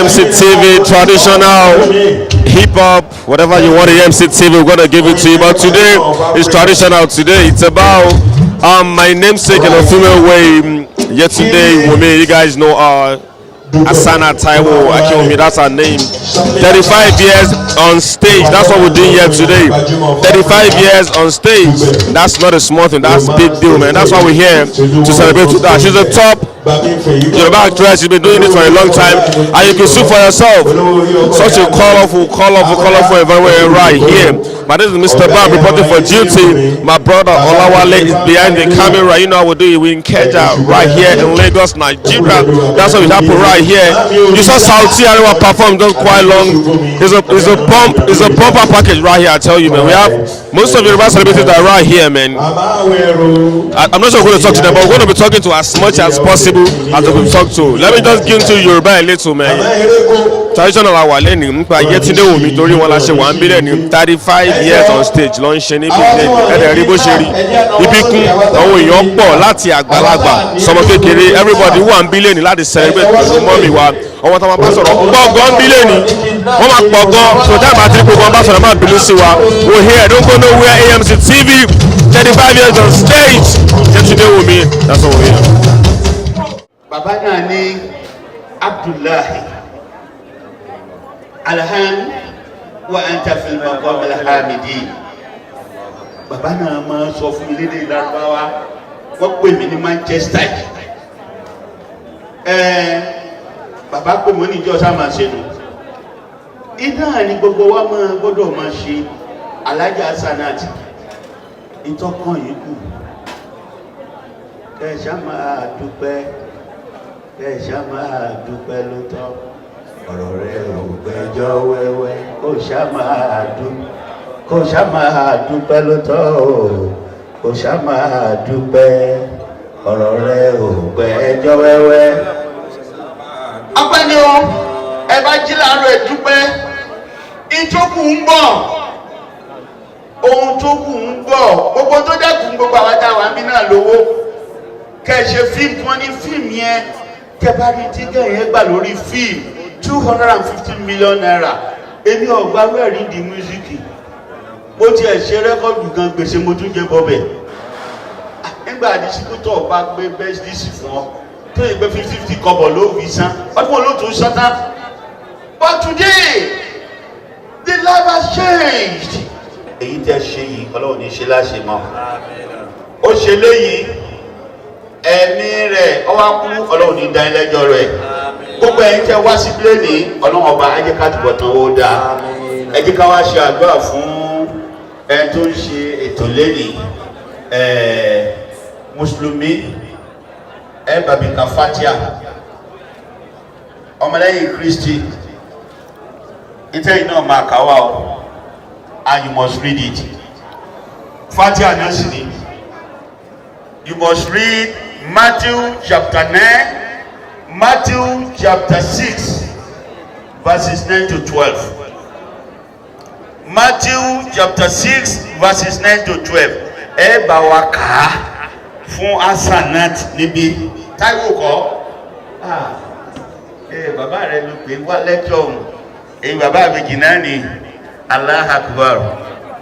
EMC TV, traditional hip-hop, whatever you want EMC TV, we're going to give it to you. But today is traditional. Today it's about my namesake in a female way, Yetunde Wumi'S. You guys know Asana Taiwo Akinomi, that's her name. 35 years on stage, that's what we're doing here today. 35 years on stage, that's not a small thing, that's a big deal, man. That's why we're here to celebrate with her. She's a top Yoruba actress, she's been doing this for a long time, and you can see for yourself. Such a colorful environment right here. My name is Mr. Brown, reporting for duty. My brother Olawale is behind the camera. You know how we do it. We in Keja, right here in Lagos, Nigeria. That's what we happen right here. You saw Sauti Arewa perform done quite long. It's a bumper package right here. I tell you, man. We have most of Yoruba celebrities that are right here, man. I'm not sure we're going to talk to them, but we're going to be talking to as much as possible as we can talk to. Let me just get into Yoruba a little, man. Traditional our learning. Yetunde Wumi'S torí wọn la ṣe 1 billion 35 years on stage ló ń ṣe níbi ẹ̀ẹ́dẹ̀ rí bó ṣe rí ibi kún àwọn èèyàn pọ̀ láti àgbàlagbà sọmọ kékeré everybody 1 billion láti celebrate pẹ̀lú mọ́mì wa ọmọ tó máa bá sọ̀rọ̀ pọ̀ gan bílíọ̀nù wọ́n máa pọ̀ gan so táyà máa tiri gbogbo wọn bá sọ̀rọ̀ máa bínú sí wa we're here don't go nowhere AMC TV 35 years on stage Yetunde Wumi'S that's what we're here. Bàbá náà ní Abdullahi alhan wa anta fil maqam alhamidi. Bàbá náà máa sọ fún mi lédè Lárúbáwá wọ́n pè mí ní Manchester bàbá pè mí níjọ́ sá máa ṣe nù iná ni gbogbo wa máa gbọ́dọ̀ máa ṣe alájà sanati ìtọ́kàn yìí kù kẹsà máa dúpẹ́ kẹsà máa dúpẹ́ lóòótọ́ ọ̀rọ̀ rẹ̀ ò gbẹ́jọ́ wẹ́wẹ́ kò sá máa dúpẹ́ lóòótọ́ kò sá máa dúpẹ́ ọ̀rọ̀ rẹ̀ ò gbẹ́jọ́ wẹ́wẹ́. Apẹ́ni o ẹ bá jí láàárọ̀ ẹ dúpẹ́ ìtókù ń bọ̀ ohun tó kù ń bọ̀ gbogbo tó dẹ́kun gbogbo àwọn táwọn àmì náà lówó kẹ̀ṣe fíìmù wọn ní fíìmù yẹn kẹbàrí tí kẹ̀yẹ́ gbà lórí fíìmù 250 million naira èmi ọ̀gbá wẹ̀rí di mísíkì bó tiẹ̀ ṣe rẹ́kọ̀dù gan gbèsè mo tún jẹ bọ́bẹ̀ nígbà dísíkútọ̀ bá gbé best dis fún ọ tó yẹ pé 50 kọ́bọ̀ ló fi san ọdún wọn ló tún san tán but today the life has changed. èyí tẹ́ ṣe yìí ọlọ́run ní ṣe láṣẹ mọ́ ó ṣe léyìí ẹ̀mí rẹ̀ ọwá kú ọlọ́run ní dá ẹlẹ́jọ́ rẹ̀ gbogbo ẹ̀yin tẹ́ wá sí pléènì ọlọ́run ọba ajẹ́ ká túbọ̀ tán ó dáa ẹ jẹ́ ká wá ṣe àdúrà fún ẹni tó ń ṣe ètò lẹ́nì mùsùlùmí ẹ bàbí ka fatia ọmọlẹ́yìn Kristi ìtẹ́yìn náà máa kà wá o and you must read it. Fatia Nasini. You must read Matthew chapter 9, Matthew chapter 6, verses 9 to 12. Matthew chapter 6, verses 9 to 12. Ẹ bá wa kà fún Asanat níbi. Táíwò kọ́. Bàbá rẹ̀ ló pè wá lẹ́jọ́ òun. Bàbá mi jìnnà ni. Allah akbar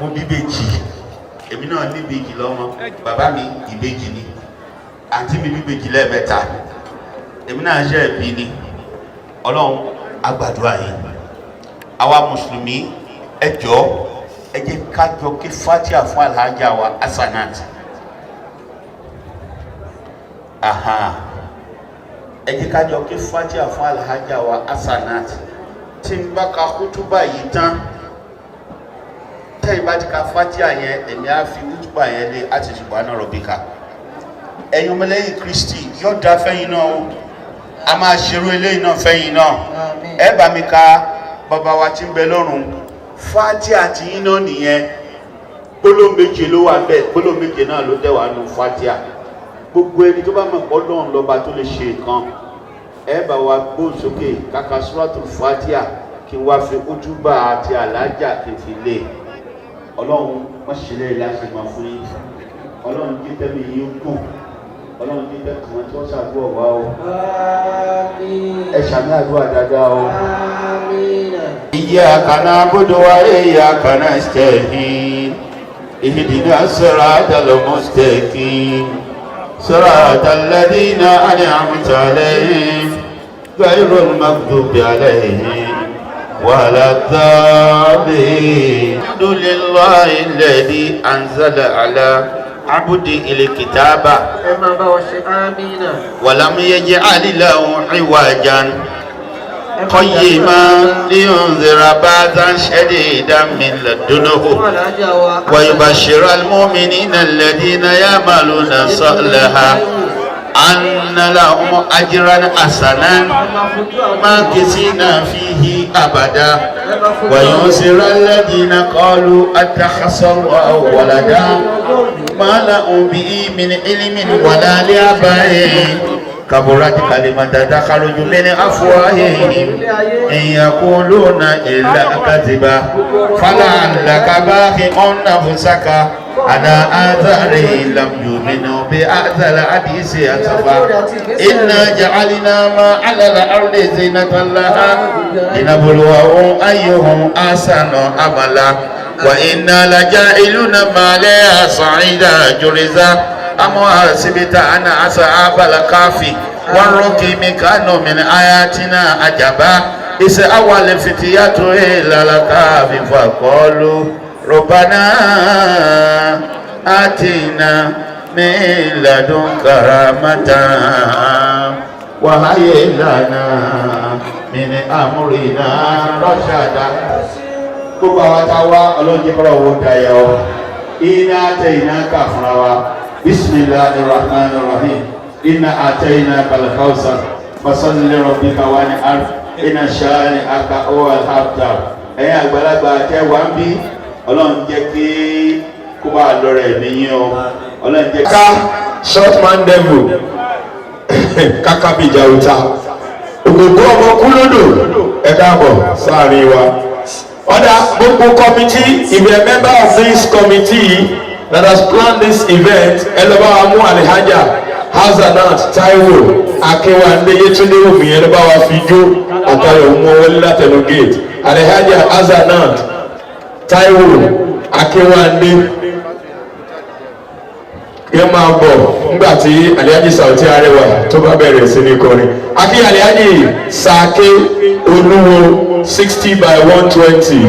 mo bí ìbejì èmi náà ní ìbejì lọ́mọ bàbá mi ìbejì ni àǹtí mi bí ìbejì lẹ́ẹ̀mẹ́ta èmi náà ṣe ẹ̀bí ni ọlọ́run àgbàdúrà yìí àwa mùsùlùmí ẹ jọ̀ọ́ ẹ jẹ́ ká jọ kí fatia fún alhaja wa Asanat ẹ jẹ́ ká jọ kí fatia fún alhaja wa Asanat tí n bá ka kútúbà yìí tán tẹ́yìn bá ti ka fatia yẹn èmi á fi wútúbà yẹn lé àti subhana rabbika ẹ̀yin ọmọlẹ́yìn Kristi yóò dá fẹ́yìn náà o a máa ṣerú eléyìí náà fẹ́yìn náà ẹ bá mi ka bàbá wa tí ń bẹ lọ́run fatia ti yín náà nìyẹn gbólóhùn méje ló wà bẹ́ẹ̀ gbólóhùn méje náà ló dẹ̀ wà nù fatia gbogbo ẹni tó bá mọ̀ pé Ọlọ́run lọ́ba tó lè ṣe nǹkan ẹ bá wa gbóhùn sókè kàkà suratul fatia kí n wá fi ojúbà àti àlájà kí n fi lé ọlọ́run wọ́n ṣẹlẹ̀ láti máa fún yín ọlọ́run jí tẹ́mi yín kù ọlọ́run ní bẹ́ẹ̀ kàn tí wọ́n ṣàdúrà wá o ẹ ṣàmì àdúrà dáadáa o. iyyaka na'budu wa iyyaka nasta'in ihdina siratal mustaqim siratal ladina an'amta alayhim ghayril maghdubi alayhim ولا الضالين الحمد لله الذي أنزل على عبده الكتاب ولم يجعل له عوجا قيما لينذر بأسا شديدا من لدنه ويبشر المؤمنين الذين يعملون الصالحات أن لهم أجرا حسنا ماكثين فيه أبدا وينذر الذين قالوا اتخذ الله ولدا ما لهم به من علم ولا لآبائهم كبرت كلمة تخرج من أفواههم إن يقولون إلا كذبا فلعلك باخع نفسك على آثارهم لم يؤمنوا بهذا الحديث أسفا إنا جعلنا ما على الأرض زينة لها لنبلوهم أيهم أحسن عملا وإنا لجاعلون ما عليها صعيدا جرزا أم حسبت أن أصحاب الكهف والرقيم كانوا من آياتنا عجبا إذ أوى الفتية إلى الكهف فقالوا ربنا آتنا من لدنك رحمة وهيئ لنا من أمرنا رشدا. gbogbo àwọn tá a wá ọlọ́jẹ́ kọ́rọ̀ owó dayọ̀ ọ́ iná àtẹ iná kà fúnra wa bisimilahi rahman rahim iná àtẹ iná balakawusa fasalli rabbika wani arf iná sàánì aka owó alhabda ẹ̀yin àgbàlagbà àtẹ wà ń bí ọlọ́run jẹ́ kí kó bá a lọ rẹ̀ níyìn o ọlọ́run jẹ́ ká short man devil kaka bíjà òta ògògó ọmọ kúlódò ẹ káàbọ̀ sáàrin wa. Other gbogbo committee, if you are a member of this committee that has planned this event, ẹlọ́ba wa mú Alhaja Hazanat Taiwo Akínwándé Yetunde Wumi'S ẹlọ́ba wa fi jó àtàyọ̀ mú wọlé látẹnu gate. Alhaja Hazanat Taiwo Akínwándé yẹn máa bọ̀ nígbà tí Alhaji Sauti Arẹwà tó bá bẹ̀rẹ̀ sí ní kọrin. Akí Alhaji Sake Olúwo 60/120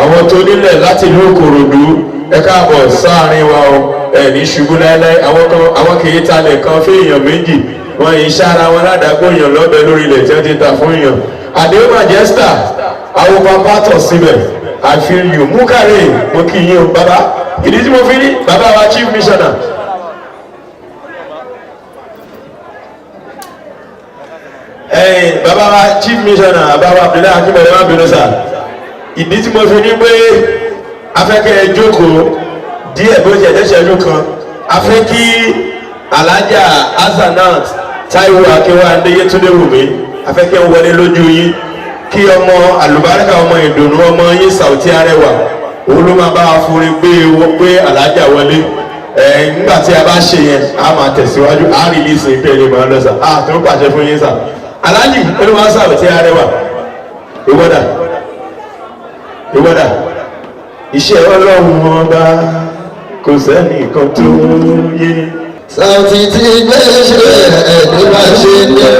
àwọn tó nílẹ̀ láti ìlú Ìkòròdú ẹ káàbọ̀ sáàrin wa o ní ṣubú láéláé àwọn kì í talẹ̀ kan fún èèyàn méjì wọn yìí sára wọn ládàgbò èèyàn lọ́bẹ̀ lórí ilẹ̀ tí wọ́n ti ta fún èèyàn. àdéhùn majesta àwọn bàbá tọ̀ síbẹ̀ àfihàn yìí mú kárẹ̀ mo kì í yín o bàbá ìdí tí mo fi ní bàbá wa chief missioner. Bàbá wa chief missioner àbáwá abdullahi akínbẹ̀rẹ̀ máa bínú sá ìdí tí mo fi ní pé afẹ́kẹ́ jókòó díẹ̀ bó ṣe ẹ̀dẹ́sẹ̀jú kan afẹ́ kí Alhaja Hazanat Taiwo Akínwándé Yetunde Wumi'S afẹ́kẹ́ ń wọlé lójú yín kí ọmọ àlùbáríkà ọmọ ìdùnnú ọmọ yín Sauti Arẹwà òun ló máa bá wa forin gbé Alhaja wọlé nígbà tí a bá ṣe yẹn a máa tẹ̀síwájú a rìlíìsì ìpele ìmọ̀ ọlọ́sà a tó ń pàṣẹ fún yín sà. Alhaji olúwa Sauti Arẹwà ìwọ́dà iṣẹ́ ọlọ́run ọba kò sẹ́ni kan tó yé. Sauti ti gbé ṣe ẹ̀ẹ́dì bá ṣe jẹ́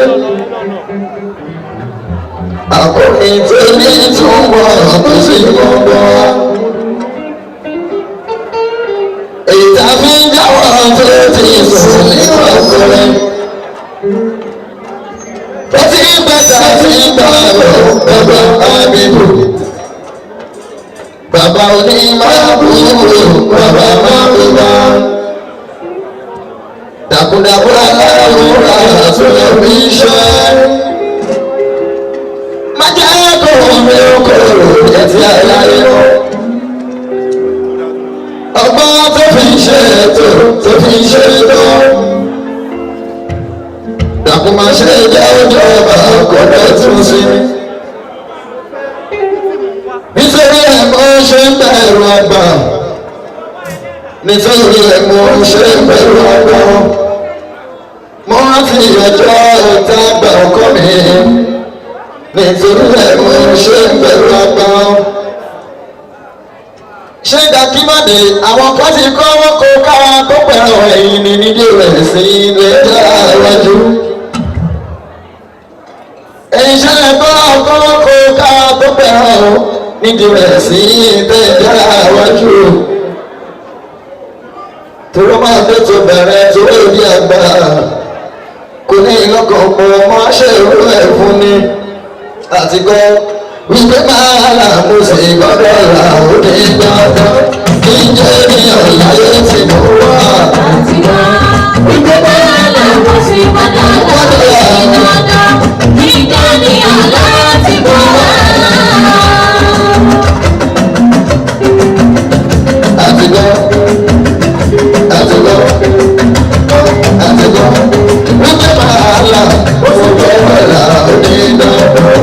akọrin tó ní túnbọ̀ tó sì gbọ́ngbọ́ èyí tá a fi ń jáwọ́ tó ti sùn nínú ọkùnrin tó ti gbẹ̀dá sí gbàgbọ́ bàbá àbíbù bàbá òní máa búrò bàbá máa búrò dàkúdàkú aláwòrán àtúnyẹ bí iṣẹ́ májá kò mi ò kòrò ẹtì àyàyè lọ ọgbọ́n tó fi ṣe ètò tó fi ṣe ètò dàkúmá ṣe jẹ́ ọjọ́ ọba kọ́dọ̀ tún sí nítorí ẹ̀ mọ́ ṣe ń bẹ̀rù àgbà nítorí ẹ̀ mọ́ ṣe ń bẹ̀rù àgbà rántí ọjọ́ tá a gbà ọkọ mi nítorí ẹ̀ mo ṣe ń bẹ̀rù agbọ́n. ṣé dàkímọ̀dé àwọn kan ti kọ́ wọ́n kó kára tó pẹ̀rọ ẹ̀yìn ní nídìí rẹ̀ sí ilé ẹja iwájú. èyí ṣẹlẹ̀ bá ọkọ̀ wọ́n kó kára tó pẹ̀rọ nídìí rẹ̀ sí ilé ẹja iwájú. tòró máa tó tó bẹ̀rẹ̀ tó lórí àgbà kò ní ìlọ́kàn pọ̀ ọmọ ṣe ìrú ẹ̀ fún ni àti gbọ́ wípé máa là mo sì gbọ́dọ̀ là ó ní gbọ́dọ̀ kí n jẹ́ ènìyàn láyé tí mo wà. àti gbọ́ wípé máa là mo sì gbọ́dọ̀ là ó ní gbọ́dọ̀ kí n jẹ́ ènìyàn láyé tí mo wà. àti gbọ́ àti gbọ́ àti gbọ́ wípé máa là mo sì gbọ́dọ̀ là ó ní gbọ́dọ̀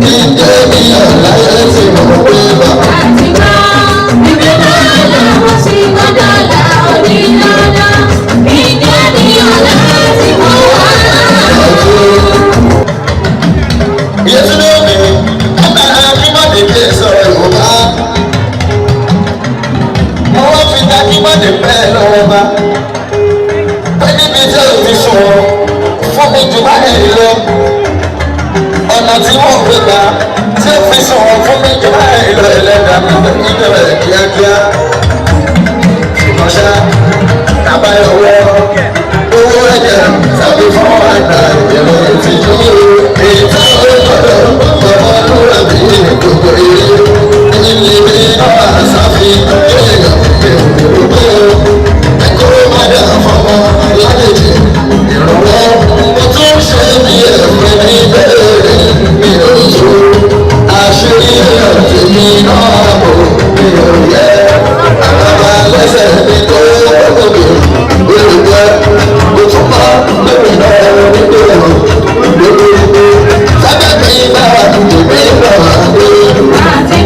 kí n jẹ́ ènìyàn láyé tí mo wà. àti gbọ́ wípé máa là mo sì gbọ́dọ̀ là ó ní gbọ́dọ̀ kí n jẹ́ ènìyàn láyé tí mo wà. Yetunde Wumi'S ọ̀nà akínmọ̀dé dé sọ̀rọ̀ Yorùbá. mo wá fi akínmọ̀dé bẹ́ẹ̀ lọ́wọ́ bá. pé níbi tí o ti sùn fún mi jù báyìí lọ. ọ̀nà tí wọ́n gbé gbà tí ó fi sùn fún mi jù báyìí lọ ẹlẹ́dàá mi níbẹ̀rẹ̀ kíákíá. ìmọ̀ṣá àbáyọ̀wọ́ owó ẹ̀jẹ̀ tàbí fún àgbà ìrìn ìtìjú èyí tí ó gbọ́dọ̀ bọ̀bọ̀ lóra bí gbogbo eré ilé mi náà ṣàfihàn èèyàn èrò ẹ̀kọ́ mọ́dà fọmọ lálejò ìrànwọ́ mo tún ṣe bí ẹ̀fẹ́ ní bẹ́ẹ̀ mi ò tó àṣírí èèyàn tèmi náà mọ̀ mi ò yẹ àbábá lẹ́sẹ̀ mi tó gbogbo olùgbẹ́ mo tún máa lórí náà nígbè lórí sábẹ́ mi bá wà tèmi náà wà lórí.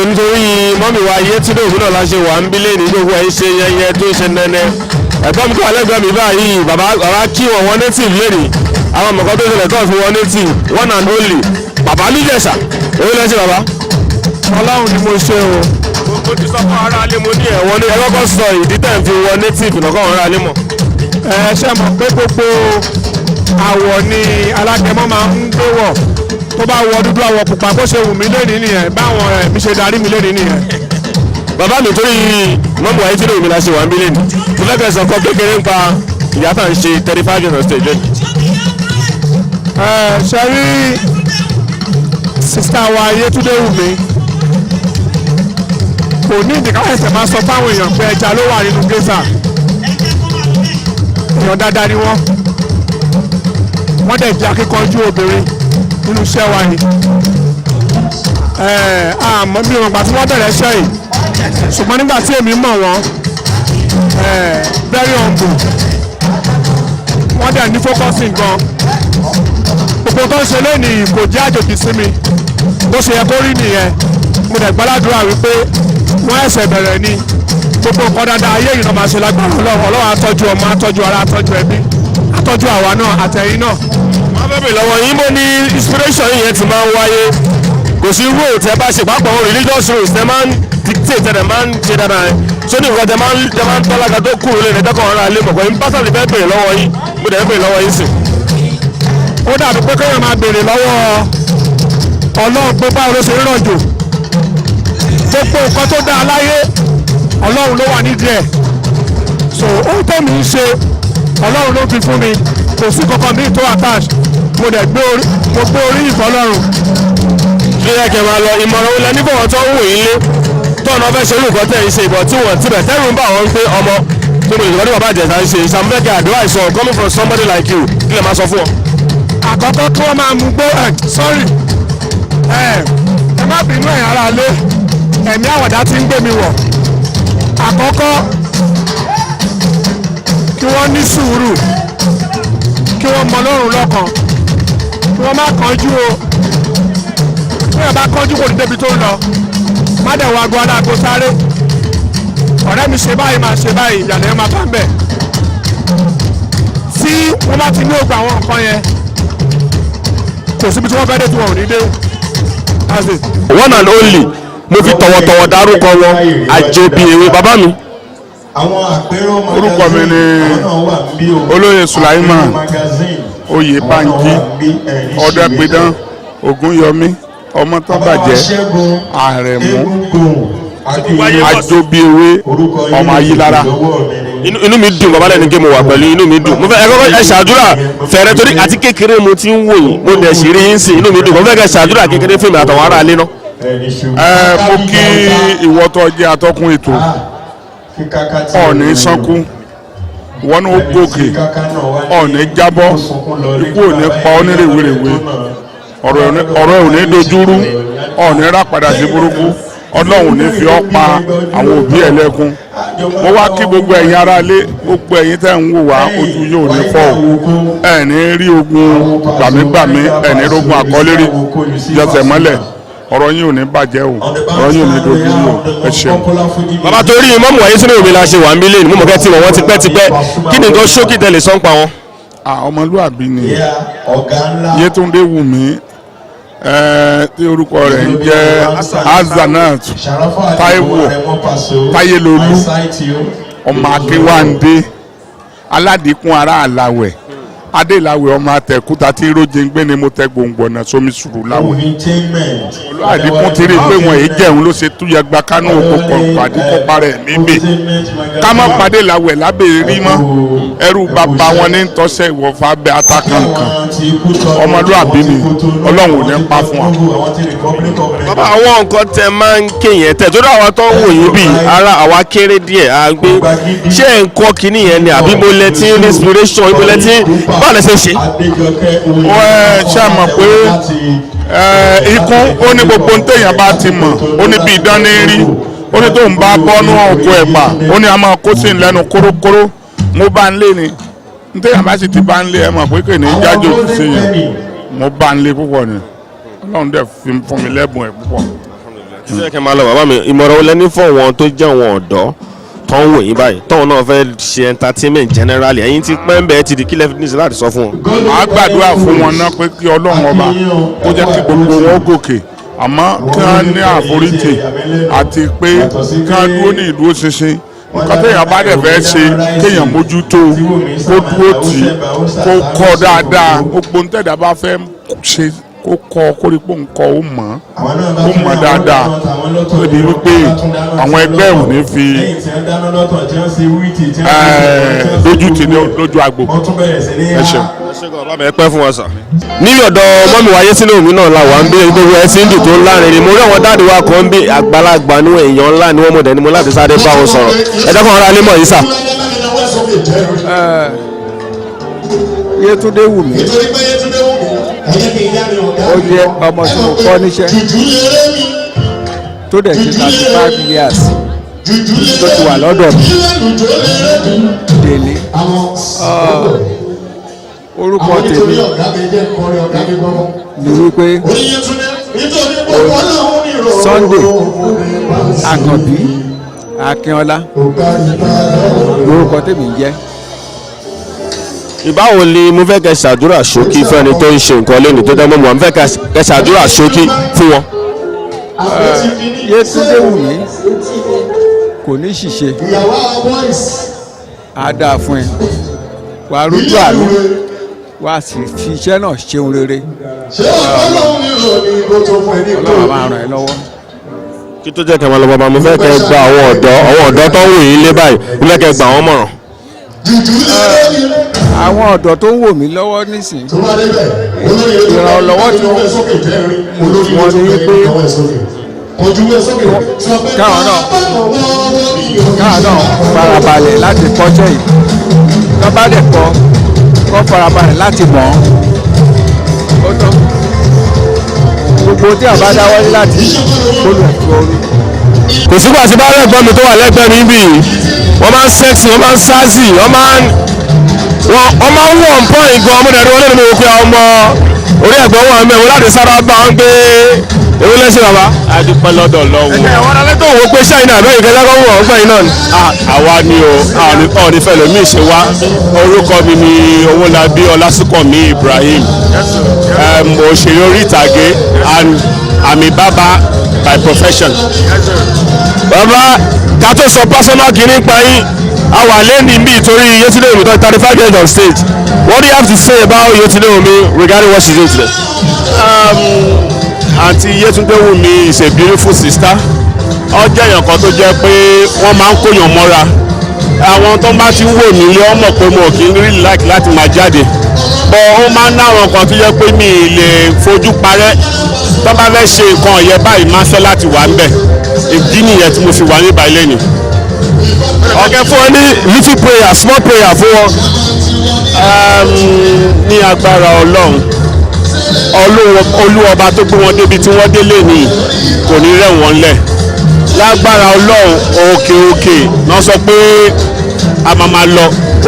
nítorí mọ́mí wa Yetunde Wumi'S náà la ṣe wà ń bílẹ̀ ní gbogbo ẹ̀ ṣe yẹyẹ tó ṣe nẹ́nẹ́ ẹ̀kọ́ mi tó wà lẹ́gbẹ̀ẹ́ mi báyìí bàbá kí wọn native lẹ́rìí àwọn mọ̀kọ́ tó ṣẹlẹ̀ tó fi wọn native one and only bàbá níjẹ̀ṣà èyí lẹ́sẹ̀ bàbá. ọlọ́run ni mo ṣe o. mo ti sọ fún ara alẹ́ mo ní ẹ̀wọ̀n ní ẹ̀kọ́kọ́ sọ ìdí tẹ̀ ń fi wọn native lọ́kọ́ ọ̀rọ̀ alẹ́ mọ̀. ẹ ṣe mọ̀ pé gbogbo àwọ̀ ni alágẹmọ máa ń gbé wọ̀ tó bá wọ dúdú àwọ̀ pupa bó ṣe wù mí lónìí nìyẹn báwọn mi ṣe darí mi lónìí nìyẹn. bàbá mi torí mọ́mú ayé tí lóyún mi la ṣe wà ń bí lẹ́nu mo fẹ́ kẹsàn kọ́ kékeré ń pa ìyá tá à ń ṣe 35 on stage lẹ́nu. ṣe rí sista wa Yetunde Wumi'S kò ní ìdíkà ẹsẹ̀ máa sọ fáwọn èèyàn pé ẹja ló wà nínú gẹ́sà èèyàn dáadáa ni wọ́n dẹ̀ jẹ́ akíkanjú obìnrin nínú iṣẹ́ wa yìí àmọ́ bí wọn gbà tí wọ́n bẹ̀rẹ̀ iṣẹ́ yìí ṣùgbọ́n nígbà tí èmi mọ̀ wọ́n very humble wọ́n dẹ̀ ní focusing gan gbogbo tó ń ṣe lónìí kò jẹ́ àjòjì sí mi bó ṣe yẹ kó rí nìyẹn mo dẹ̀ gbàdúrà wípé wọ́n ẹ̀ṣẹ̀ bẹ̀rẹ̀ ni gbogbo nǹkan dáadáa ayé yìí náà máa ṣe lágbára Ọlọ́run àtọ́jú ọmọ àtọ́jú ara àtọ́jú ẹbí àtọ́jú àwa náà àtẹ̀yìn náà. wọ́n fẹ́ bèèrè lọ́wọ́ yín mo ní inspiration yìí yẹn ti máa ń wáyé kò sí rule tẹ́ bá ṣe pápá àwọn religious rules tẹ́ máa ń dictate tẹ́ máa ń ṣe dáadáa yẹn ṣé ní nǹkan tẹ́ máa ń tọ́lága tó kúrò lé ní tẹ́kọ̀ọ́ ọ̀rọ̀ alẹ́ mọ̀kọ́ yín pásítọ̀ lè fẹ́ bèèrè lọ́wọ́ yín mo dẹ̀ fẹ́ bèèrè lọ́wọ́ yín sì. ó dàbí pé kéèyàn máa bèèrè lọ́wọ́ Ọlọ́run pé báwo ló ṣe ń rọ̀jò gbogbo nǹkan tó dáa láyé Ọlọ́run ló wà nídìí ẹ̀ so ohun tẹ́mi ń ṣe Ọlọ́run ló fi fún mi kò sí kankan mi tó attach mo dẹ̀ gbé orí ìfọ́ Ọlọ́run. ṣé ẹ kẹ́ máa lọ ìmọ̀ràn olè nígbà wọn tó ń wò yín lé tọ́nà fẹ́ ṣe olùkọ́ tẹ̀ ń ṣe ìbọn tí wọ́n tibẹ̀ tẹ́rù ń bá wọn pé ọmọ tó mo lè sọ ní bàbá àjẹsà ń ṣe ìṣàmúlẹ̀kẹ̀ advice on coming from somebody like you kí lè máa sọ fún ọ. àkọ́kọ́ kí wọ́n máa mú gbó sorry ẹ má bínú ẹ̀yìn ara lé ẹ̀mí àwàdà ti ń gbé mi wọ̀ àkọ́kọ́ kí wọ́n ní sùúrù kí wọ́n mọ Ọlọ́run lọ́kàn kí wọ́n má kánjú o bí wọ́n bá kánjú kò ní débi tó ń lọ má dẹ̀ wá gbọ́ aláàgó sáré ọ̀rẹ́ mi ṣe báyìí máa ṣe báyìí ìyàlẹ́ yẹn máa bá ń bẹ̀ tí wọ́n bá ti ní ògbà àwọn nǹkan yẹn kò síbi tí wọ́n fẹ́ dé tí wọ́n ò ní dé. one and only mo fi tọ̀wọ̀tọ̀wọ̀ dárúkọ wọn àjòbí ewé bàbá mi. orúkọ mi ni olóyè Sulaiman Oyèbánjí Ọ̀dẹ́pidán Ògúnyọmí Ọmọtọ́bàjẹ́ Àrẹ̀mú àjòbí ewé ọmọ Ayílára. inú mi dùn bàbá lẹ́nu gé mo wà pẹ̀lú inú mi dùn mo fẹ́ ẹ ṣàdúrà fẹ̀rẹ̀ torí àti kékeré mo ti ń wò yín mo dẹ̀ sì rí yín sí inú mi dùn mo fẹ́ kẹ́ ṣàdúrà kékeré fún mi àtàwọn ará ilé náà. mo kí ìwọ tó jẹ́ atọ́kùn ètò ọ̀ọ́nì sánkú wọn ó gòkè ọ̀ọ́nì jábọ́ ikú ò ní pa ọ́ ní rèwerèwe ọ̀rọ̀ ẹ̀ ò ní dojúrú ọ̀ọ́nì rà padà sí burúkú Ọlọ́run ní fi ọ́ pa àwọn òbí ẹ̀ lẹ́kún mo wá kí gbogbo ẹ̀yin aráalé gbogbo ẹ̀yin tẹ́ ń wò wá ojú yóò ní fọ́ ẹ̀ ní rí ogun gbàmígbàmí ẹ̀ ní rógun àkọ́lérí jọsẹ̀ mọ́lẹ̀ ọ̀rọ̀ yín ò ní bàjẹ́ o ọ̀rọ̀ yín ò ní dojú o ẹ ṣeun. bàbá torí mọ́mú ayé sínú ìwé la ṣe wà ń bí lẹ́nu mọ́mọ́ kẹ́ tí wọ́n tipẹ́tipẹ́ kí ni nǹkan ṣókí tẹ̀lé sọ́n pa wọn. ọmọlúwàbí ni Yetunde Wumi'S tí orúkọ rẹ̀ ń jẹ́ Azanat Táyélolú ọmọ Akínwándé aládìkún ará àlàwẹ̀ adéláwẹ̀ ọmọ àtẹ̀kúta tí róje ń gbé ni mo tẹ gbòǹgbòǹnà sómi sùúrù láwẹ̀. àdìkún ti rí i pé wọn èyí jẹun ló ṣe túyẹ gba kánú oko kọ̀ọ̀kan àdìkún parẹ́ níbẹ̀ ká má pàdé láwẹ̀ lábẹ́ rí mọ́ ẹrú bàbá wọn ní tọ́sẹ̀ ìwọ̀fà bẹ atakankan ọmọlúwàbí mi ọlọ́run ò ní pa fún wa. bàbá àwọn nǹkan tẹ máa ń kéyìn tẹ tó dá àwọn tó ń wò yín bí ara àwa kéré díẹ̀ àgbé ṣé ẹ̀ ń kọ́ kínní yẹn ni àbí mo lẹ tí inspiration mo lẹ tí báwo lẹ ṣe ṣe. wọ́n ṣe mọ̀ pé ikún ó ní gbogbo ní téèyàn bá ti mọ̀ ó ní bí idán ní rí ó ní tó ń bá bọ́nú ọkọ̀ ẹ̀pà ó ní a máa kó sí lẹ́nu kórókóró mo bá ń lé ni ní téèyàn bá sì ti bá ń lé ẹ mọ̀ pé kò ní í jájò sí yẹn mo bá ń lé púpọ̀ ni ọlọ́run dẹ̀ fi fún mi lẹ́bùn ẹ̀ púpọ̀. ṣé kẹ́ máa lọ bàbá mi ìmọ̀ràn wo lẹ́ni fún wọn tó jẹ́ wọn ọ̀dọ́ tó ń wò yín báyìí tóun náà fẹ́ ṣe entertainment generally ẹ̀yin ti pẹ́ ń bẹ́ẹ̀ ti di kílẹ̀ fitness láti sọ fún wọn. màá gbàdúrà fún wọn náà pé kí ọlọ́run ọba kó jẹ́ kí gbogbo wọn gòkè àmọ́ kí wọ́n ní àforítì àti pé kí wọ́n dúró ní ìdúró ṣinṣin nǹkan téèyàn bá dẹ̀ fẹ́ ṣe kéèyàn mójútó kó dúró tì í kó kọ́ dáadáa gbogbo ní tẹ̀dá bá fẹ́ ṣe kó kọ́ kó rí pé nǹkan ó mọ̀ dáadáa lóde wípé àwọn ẹgbẹ́ ò ní fi lójú tì ní lójú agbo ẹ ṣeun. ẹ pẹ́ fún wa sà. ní ọ̀dọ̀ mọ́mí wáyé sínú omi náà la wà ń bí gbogbo ẹ sí ń dùn tó láàrin ni mo rí àwọn dáàdì wa kan ń bí àgbàlagbà ní èèyàn ńlá ni wọ́n mọ̀ dẹ̀ ni mo láti sáré bá wọn sọ̀rọ̀ ẹ dákun ara lé mọ̀ yìí sà. Yetunde Wumi ó jẹ́ ọmọ tí mo kọ́ níṣẹ́ tó dẹ̀ ṣe 35 years tó ti wà lọ́dọ̀ mi délé orúkọ tèmi ni wípé Sunday Àkànbí Akínọlá orúkọ tèmi ń jẹ́. ìbáwo ni mo fẹ́ kẹ́ ṣàdúrà ṣókí fún ẹni tó ń ṣe nǹkan lónìí tó dẹ́mọ́ mọ́ mo fẹ́ kẹ́ ṣàdúrà ṣókí fún wọn. Yetunde Wumi kò ní ṣìṣe á dáa fún ẹ wàá rújú àánú wàá sì fi iṣẹ́ náà ṣeun rere Ọlọ́run máa ràn ẹ́ lọ́wọ́. kí tó jẹ́ kẹ́ máa lọ bàbá mo fẹ́ kẹ́ gba àwọn ọ̀dọ́ tó ń wò yín lé báyìí mo fẹ́ kẹ́ gbà wọ́n mọ̀ràn. àwọn ọ̀dọ́ tó ń wò mí lọ́wọ́ nísìnyí ìrànlọ́wọ́ tí wọ́n ní pé káwọn náà farabalẹ̀ láti kọ́ṣẹ́ yìí tó bá dẹ̀ kọ́ farabalẹ̀ láti mọ̀ ọ́ tó gbogbo tí a bá dáwọ́lé láti olùkọ́ orí. kò sígbà tí bá lẹ́gbọ́n mi tó wà lẹ́gbẹ́ mi bí wọ́n máa ń sẹ́ksì wọ́n máa ń sáàzì wọ́n máa ń wọ̀n pọ́ìn gan ọmọdé ẹ̀rí wọn lẹ́nu mi wò pé ọmọ orí ẹ̀gbọ́n wọn mẹ́wọ́n láti sára bá wọn gbé ewé lẹ́sìn bàbá. a dúpẹ́ lọ́dọ̀ lọ́wọ́. wọn alẹ́ tó wò pé ṣáà iná àbẹ́yìn kẹlẹ́ kọ́ wọ̀ ọgbà yìí náà ni. àwa ni o ọ̀nìfẹ́ lómi ṣe wá orúkọ mi ni Owólabí Ọlásùnkànmí Ibrahim òṣèré orí ìtàgé and I'm a barber by profession. bàbá ká tó sọ personal kìíní pa yín a wà lẹ́ni bí torí Yetunde Wumi tó 35 years on stage what do you have to say about Yetunde Wumi regarding what she did today. Aunty Yetunde Wumi is a beautiful sister. Ó jẹ́ èèyàn kan tó jẹ́ pé wọ́n máa ń kóyàn mọ́ra. Àwọn tó bá ti ń wò mí lé ọmọ pé mo kì í really like láti máa jáde. Bọ̀ ó máa ń náwọn kan tó jẹ́ pé mi lè fojú parẹ́. Tó bá fẹ́ ṣe nǹkan ọ̀yẹ́ báyìí máa ń fẹ́ láti wà ń bẹ̀. Ìdí nìyẹn tí mo fi wà ní ìbàlẹ̀ lẹ́nu. ọ̀kẹ́ fún ẹ ní little prayer small prayer fún wọn. Ní agbára Ọlọ́run olúwọba tó gbé wọn débi tí wọ́n délé ní kò ní rẹ̀ wọ́n lẹ̀ lágbára Ọlọ́run òkè náà sọ pé a máa lọ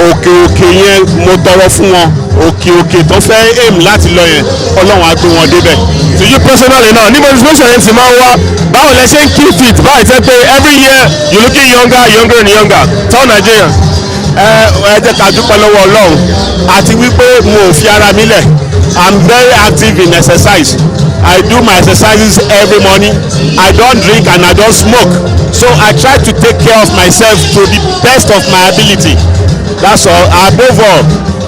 òkè yẹn mo tọrọ fún wọn òkè tó fẹ́ aim láti lọ yẹn Ọlọ́run á gbé wọn débẹ̀. to you personally náà ní motivation yẹn ti máa ń wá báwo lẹ ṣe ń keep fit báyìí tẹ́ pé every year you looking younger and younger tell Nigerians. ẹ jẹ́ ká dúpẹ́ lọ́wọ́ Ọlọ́run àti wípé mo ò fi ara mi lẹ̀. I'm very active in exercise. I do my exercises every morning. I don't drink and I don't smoke. So I try to take care of myself to the best of my ability. That's all. Above all,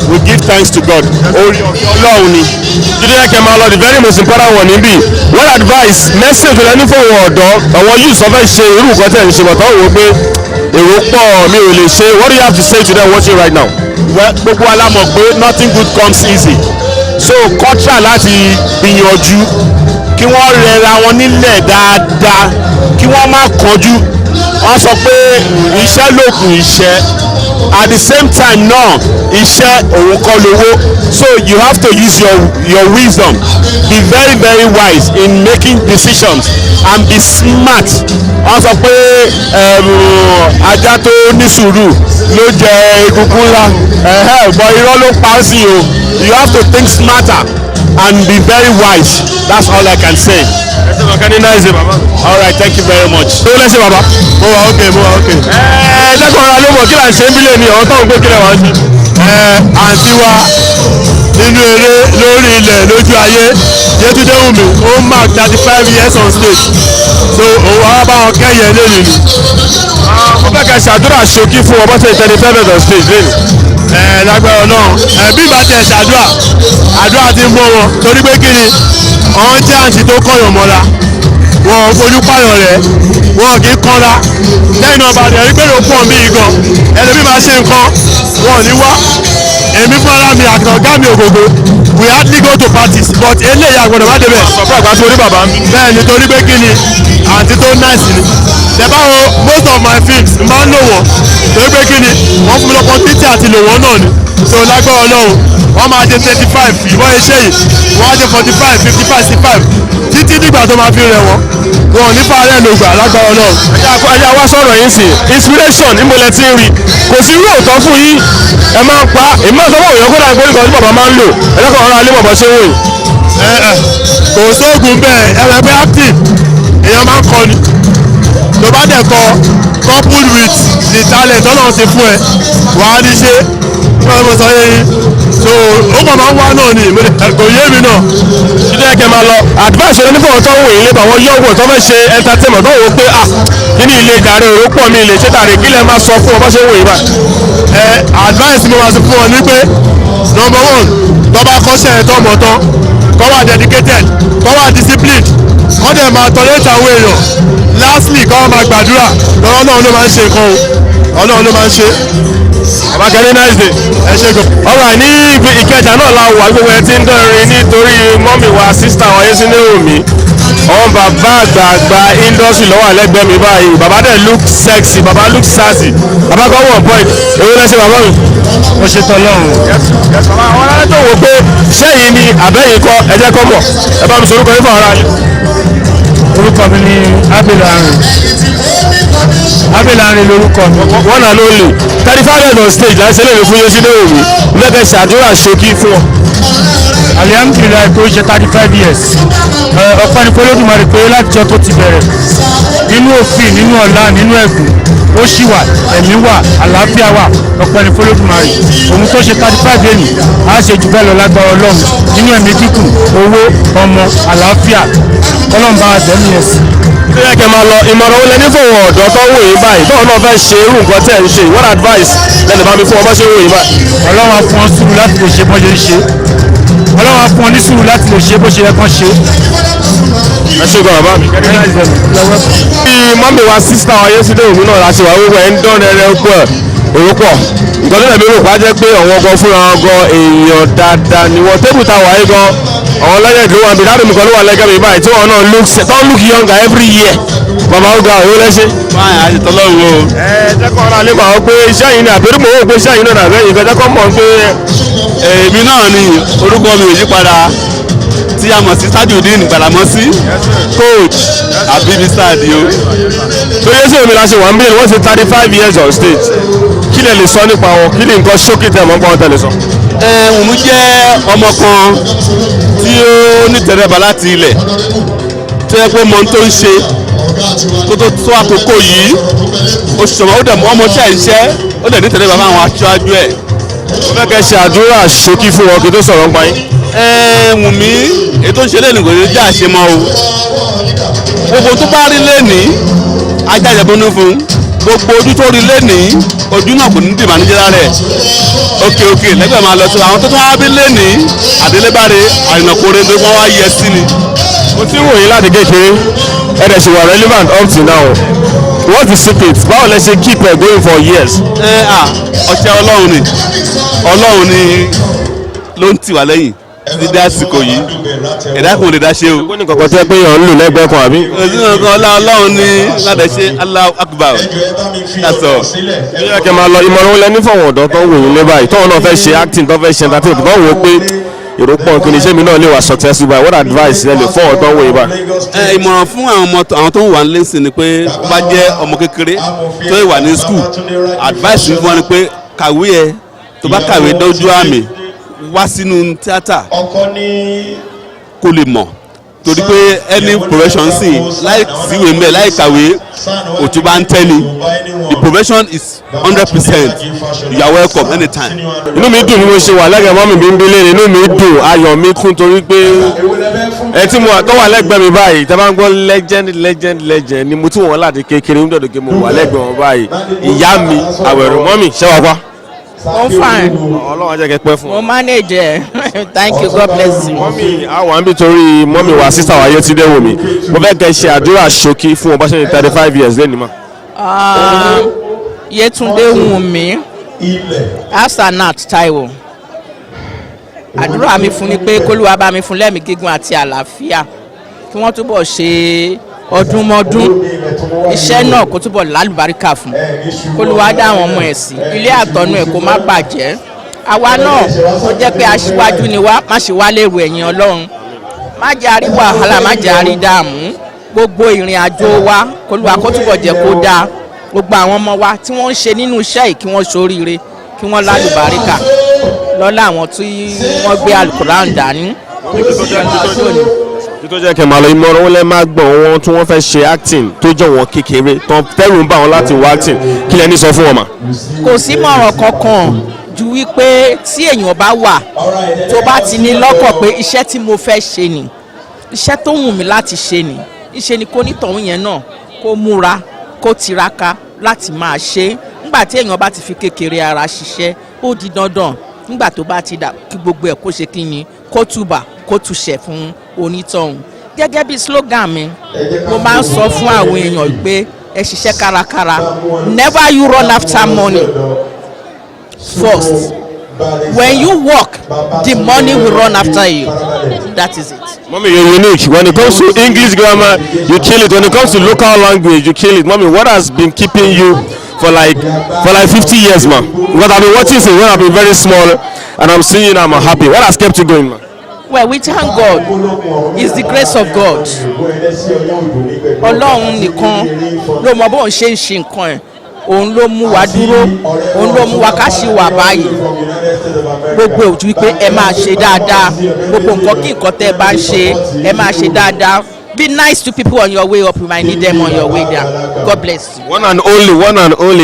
we give thanks to God. Orí Ọlọ́run ni. Jíde Kẹ́málọ́, the very most important one níbí. What advice message rẹ ní fún ọ̀dọ́ àwọn youths tó fẹ́ ṣe irú nǹkan tẹ̀ ń ṣe bọ̀tọ̀ wò pé èrò pọ̀ mi ò lè ṣe. What do you have to say to them watching right now? Well, gbogbo wa la mọ̀ pé nothing good comes easy. So kọ́tà láti gbìyànjú kí wọ́n rẹra wọn nílẹ̀ dáadáa kí wọ́n má kánjú. Wọ́n sọ pé iṣẹ́ lògùn iṣẹ́. At the same time náà iṣẹ́ òun kọ́ lówó. So you have to use your wisdom. Be very very wise in making decisions and be smart. Wọ́n sọ pé ajá tó ní sùúrù ló jẹ egungun ńlá. But irọ́ ló pa á sí o. You have to think smarter and be very wise. That's all I can say. All right, thank you very much. Tó lẹ́sẹ̀ bàbá. Mo wà okay, mo wà okay. Ẹ̀ẹ́dẹ́gbọ̀n ara ló mọ̀ kí là ń ṣe ń bílẹ̀ ni ọ̀hún tó ń gbé kílẹ̀ wá sí. Àǹtí wa nínú eré lórí ilẹ̀ lójú ayé Yetunde Wumi ó mark 35 years on stage. So òun wá bá wọn kẹ́yẹ lẹ́nu ni. Mo fẹ́ kẹ́ ṣàdúrà ṣókí fún ọ bọ́sẹ̀ 35th on stage lẹ́nu. Lágbára náà bí ìbá tẹ̀ ṣàdúrà àdúrà ti mú wọn torí pé kí ni ọ̀hún jẹ́ àǹtí tó kọ̀yàn mọ́ra wọn ò fojú pààyàn rẹ̀ wọn kì í kanra lẹ́yìn náà bàtẹ̀ rí pé ló pọ̀ bí igan ẹlòmí máa ṣe nǹkan wọn ò ní wá èmi fúnra mi àti ọ̀gá mi ògògó we hardly go to parties but eléyìí àgbọ̀dọ̀ má débẹ̀. Bàbá àgbà tó rí bàbá mi. bẹ́ẹ̀ ni torí pé kí ni àǹtí tó nice ni tẹ̀bá wo most of my films máa ń lò wọ́n torí pé kí ni wọ́n fún mi lọ́pọ̀ títí àti lò wọ́n náà ni so lágbára Ọlọ́run wọ́n máa jẹ 35 ìbọn iṣẹ́ yìí wọ́n á jẹ 45 55 65 títí dìgbà tó máa fi rẹ̀ wọ́n wọn ò ní fàárẹ̀ ló gbà lágbára Ọlọ́run. Ẹja wá sọ̀rọ̀ yín sí inspiration nímọ̀lẹ́ tí ń rí kò sí irú òótọ́ fún yín ẹ máa ń pa èmi náà sọ́wọ́ òyìnbó dàgbé nǹkan tí bàbá máa ń lò ẹlẹ́kọ̀ọ́ ọ̀rọ̀ alẹ́ bàbá ṣe ń wò. kò sóògùn bẹ́ẹ̀ ẹ̀rẹ̀gbẹ́ active èèyàn máa ń kọ ni tó bá dẹ̀ kọ coupled with the talent Ọlọ́run ti fún ẹ wàá ní ṣe wọ́n mọ̀ sọ yẹn so ó kàn máa ń wá náà ni kò yé mi náà. Jíde Kẹ́málọ́ lọ advice rẹ nípa ọ̀tọ̀ wò ilé bàwọn yọ̀wọ̀ tó fẹ́ ṣe entertainment tó wò pé kí ni ilé ìdarí òró pọ̀ mi ilé ṣé tàrí kí lẹ máa sọ fún ọ bá ṣe ń wò yìí báyìí. Advice mo máa sọ fún ọ ní pé number one tó bá kọ́ṣẹ́ tó mọ̀ tán kó wà dedicated kó wà disciplined kó dẹ̀ máa tolerate àwọn èèyàn lastly kó wà máa gbàdúrà lọ́wọ́ náà ló máa ń ṣe nǹkan o Ọlọ́run ló máa ń ṣe. Bàbá kẹ́lẹ́ nice day. Ẹ ṣe gan. Alright, ní ibi Ìkẹjà náà la wà gbogbo ẹ ti ń dọ̀rin nítorí mọ́mì wa sísítà wa Yetunde Wumi àwọn bàbá àgbààgbà industry lọ́wọ́ àlẹ́gbẹ̀ẹ́ mi báyìí bàbá dẹ̀ look sexy bàbá look sassy bàbá kan wọ̀ point èwo lẹ́sẹ̀ bàbá mi. ó ṣe tọ́lọ́run. àwọn aráàlú tó wò pé sẹ́yìn ni àbẹ́yìn kọ́ ẹ jẹ́ kọ́ mọ̀ ẹ bá mi sọ orúkọ yín fún ara yín. orúkọ mi ni Abelarin lórúkọ mi. wọ́n náà ló lè 35 on stage láti ṣẹlẹ̀ fún Yetunde Wumi lẹ́kẹ̀ẹ́ ṣàdúrà ṣókí fún ọ. alihamudulilayi tó ṣe 35 years ọpẹ́ ní fọlọ́dúnmarè pé látijọ́ tó ti bẹ̀rẹ̀ nínú òfin nínú ọ̀la nínú ẹ̀gùn ó ṣì wà ẹ̀mí wà àlàáfíà wà ọpẹ́ ní fọlọ́dúnmarè òun tó ṣe 35 ẹ̀nì á ṣe jù bẹ́ẹ̀ lọ lágbára Ọlọ́run nínú ẹ̀mí kíkùn owó ọmọ àlàáfíà Ọlọ́run bá dẹ́mi ẹ̀sìn. Jíde Kẹ́málọ́ ìmọ̀ràn wo lẹ ní fún ọ̀dọ́ tó wò yín báyìí tóun náà fẹ́ ṣe irú nǹkan tẹ̀ ń ṣe what advice lẹ́nu bá mi fún ọ bá ṣe wò yín báyìí. Ọlọ́run á fún ọ sùúrù láti lè ṣe bó ṣe ń ṣe Ọlọ́run á fún ọ ní sùúrù láti lè ṣe bó ṣe yẹ kán ṣe. Ẹ ṣe gan bàbá mi. bí mọ́mì wa sísítà wa Yetunde Wumi náà láti wà wíwọ̀ ẹ̀ ń dán rẹ̀rẹ̀ pọ̀ òrùpọ̀ nǹkan tó lẹ́bi rò pa jẹ́ pé àwọn ọkọ̀ fúnra wọn gan èèyàn dáadáa ni wọ́n tébù ta wáyé gan àwọn lọ́yẹ̀ ló wà bí dáàbò nìkan ló wà lẹ́gẹ̀ẹ́ mi báyìí tí wọ́n náà look younger every year bàbá ó ga òun lẹ́sẹ̀. báyìí a ti tọ́lọ́run o. jẹ́kọ̀ ọ̀rọ̀ alẹ́ màá pé iṣẹ́ yìí ni àbẹ̀rù mò ń pé iṣẹ́ yìí náà nàbẹ́ yìí kan jẹ́kọ̀ mọ̀ pé. èmi náà ni orúkọ mi ò yí padà tí a mọ̀ sí Tajudeen Gbàdámọ́sí coach àbíbí sáàdì o. tó Yetunde Wumi la ṣe wà ń bí wọ́n ṣe 35 years on stage kí lè lè sọ nípa wọn kí ni nǹkan ṣókí tẹ̀ mọ́ pọ́n tẹ̀lé sọ. Wùmí jẹ́ ọmọ kan tí ó nítẹríba láti ilẹ̀ tó yẹ pé mọ ohun tó ń ṣe kó tó tó àkókò yìí ó ṣọwọ́ ó dẹ̀ mọ́ ọmọ tí à ń ṣẹ́ ó dẹ̀ nítẹríba fún àwọn aṣáájú ẹ̀. mo fẹ́ kẹ́ ṣe àdúrà ṣókí fún wọn kí tó sọ̀rọ̀ ń pa yín. Wùmí ètò ìṣẹ̀lẹ̀ nìkan ló jẹ́ àṣemọ́ o gbogbo tó bá rí lẹ́nìí ajá ìjẹ̀bọ́nú fún gbogbo ojú tó rí lẹ́nìí ojú náà kò ní dì ìbànújẹ́ lára ẹ̀ òkè lẹ́gbẹ̀ẹ́ máa lọ sí àwọn tó tún wá bí lẹ́nìí àdélébáre àrìnàkóre tó wọ́n wá yẹ sí ni. mo ti ń wòye láti kékeré ẹ dẹ̀ ṣe wà relevant up till now what's the secret báwo lẹ ṣe keep it going for years. ọṣẹ ọlọ́run ni ló ń tì wá lẹ́yìn títí dé àsìkò yìí ẹ̀dá kò lè dá ṣe o. ó ní kankan tẹ́ pé yàn ń lò lẹ́gbẹ̀ẹ́ kan àbí. ọlọ́run ní láti ṣe Allahu Akbar that's all. bí ẹ kẹ́ máa lọ ìmọ̀ràn wọn lẹ́ni fọ̀wọ̀n ọ̀dọ́ tó ń wò yín lé báyìí tóun náà fẹ́ ṣe acting tó fẹ́ ṣe entertainment tó ń wò ó pé èrò pọ̀ kí ni iṣẹ́ mi náà lè wà successful by what advice ẹ lè fọ̀wọ̀n tó ń wò yín báyìí. ìmọ̀ràn fún àwọn tó ń wà nílé sí ni pé ó bá jẹ́ ọmọ kékeré tó wà ní school advice fún wọn ni pé kàwé ẹ tó bá kàwé dójú àmì wá sínú tíátà kó lè mọ̀ torí pé any profession sì láì síwèé mbẹ láì kàwé òtún bá ń tẹ́ni the profession is 100% you are welcome anytime. inú mi dùn bí mo ṣe wà lẹ́gbẹ̀ẹ́ mọ́mì mi ń bí lẹ́yìn inú mi dùn ayọ̀ mi kún torí pé ẹ tí mo tó wà lẹ́gbẹ̀ẹ́ mi báyìí tẹ́ bá ń gbọ́ legend ni mo tún wọ́n láti kékeré ń dọ̀dọ̀ pé mo wà lẹ́gbẹ̀ẹ́ wọn báyìí ìyá mi àwẹ̀rẹ̀ mọ́mì ṣẹ́wàá pa. I'm fine. Ọlọ́run á jẹ́ kẹ́ pẹ́ fún Mo manage. Thank you, God bless you. mọ́mì àwọn àbí torí mọ́mì wa sísá wa Yetunde Wumi mo fẹ́ kẹ́ ṣe àdúrà ṣókí fún wọn bá ṣe ní 35 years lẹ́nu mọ́. Yetunde Wumi Asanat Taiwo. Àdúrà mi fún ni pé k'Olúwa bá mi fún lẹ́mìí gígùn àti àlàáfíà kí wọ́n túbọ̀ ṣe ọdún mọ́dún iṣẹ́ náà kó túbọ̀ lálùbáríkà fún k'Olúwa dá àwọn ọmọ ẹ̀ sí ilé àtọ̀nú ẹ̀ kó má bàjẹ́ àwa náà ó jẹ́ pé aṣíwájú ni wá má ṣe wá lérò ẹ̀yìn Ọlọ́run má jẹ́ àrí wàhálà má jẹ́ àrí dààmú gbogbo ìrìn àjò wa k'Olúwa kó túbọ̀ jẹ́ kó dáa gbogbo àwọn ọmọ wa tí wọ́n ń ṣe nínú iṣẹ́ yìí kí wọ́n ṣoríire kí wọ́n lálùbáríkà lọ́lá àwọn tí wọ́n gbé alukuran dání. tó jẹ́ kẹ́ máa lọ ìmọ̀ràn wọn lẹ́ máa gbọ́ wọn tí wọ́n fẹ́ ṣe acting tó jọ wọn kékeré tó tẹ́rù ń bá wọn láti wọ acting kí lẹ́ni sọ fún wọn mà. kò sí mọ̀ràn kankan ju wípé tí èèyàn bá wà tó bá ti ní lọ́kàn pé iṣẹ́ tí mo fẹ́ ṣe ni iṣẹ́ tó wù mí láti ṣe ni iṣẹ́ ni kó nítọ̀hún yẹn náà kó múra kó tiraka láti máa ṣe nígbà tí èèyàn bá ti fi kékeré ara ṣiṣẹ́ ó di dandan nígbà tó bá ti dà kí gbogbo ẹ̀ kó ṣe kí ni kó túbà kó túṣẹ̀ fún onítọ̀hún gẹ́gẹ́ bí slogan mi mo máa ń sọ fún àwọn èèyàn pé ẹ ṣiṣẹ́ kárakára never you run after money first when you work the money will run after you that is it. Mommy, you're unique. When it comes to English grammar, you kill it. When it comes to local language, you kill it. Mommy, what has been keeping you for like 50 years, man? Because I've been watching since when I've been very small, and I'm seeing you, I'm happy. What has kept you going, man? Well, we thank God. It's the grace of God. Ọlọ́run nìkan ló mọ bóun ṣe ń ṣe nǹkan ẹ̀. Òun ló mú wa dúró, òun ló mú wa ká ṣì wà báyìí. Gbogbo ojú wípé ẹ máa ṣe dáadáa. Gbogbo nǹkan kí nǹkan tẹ́ ẹ bá ń ṣe, ẹ máa ṣe dáadáa. Be nice to people on your way up. You might need them on your way down. God bless you. One and only,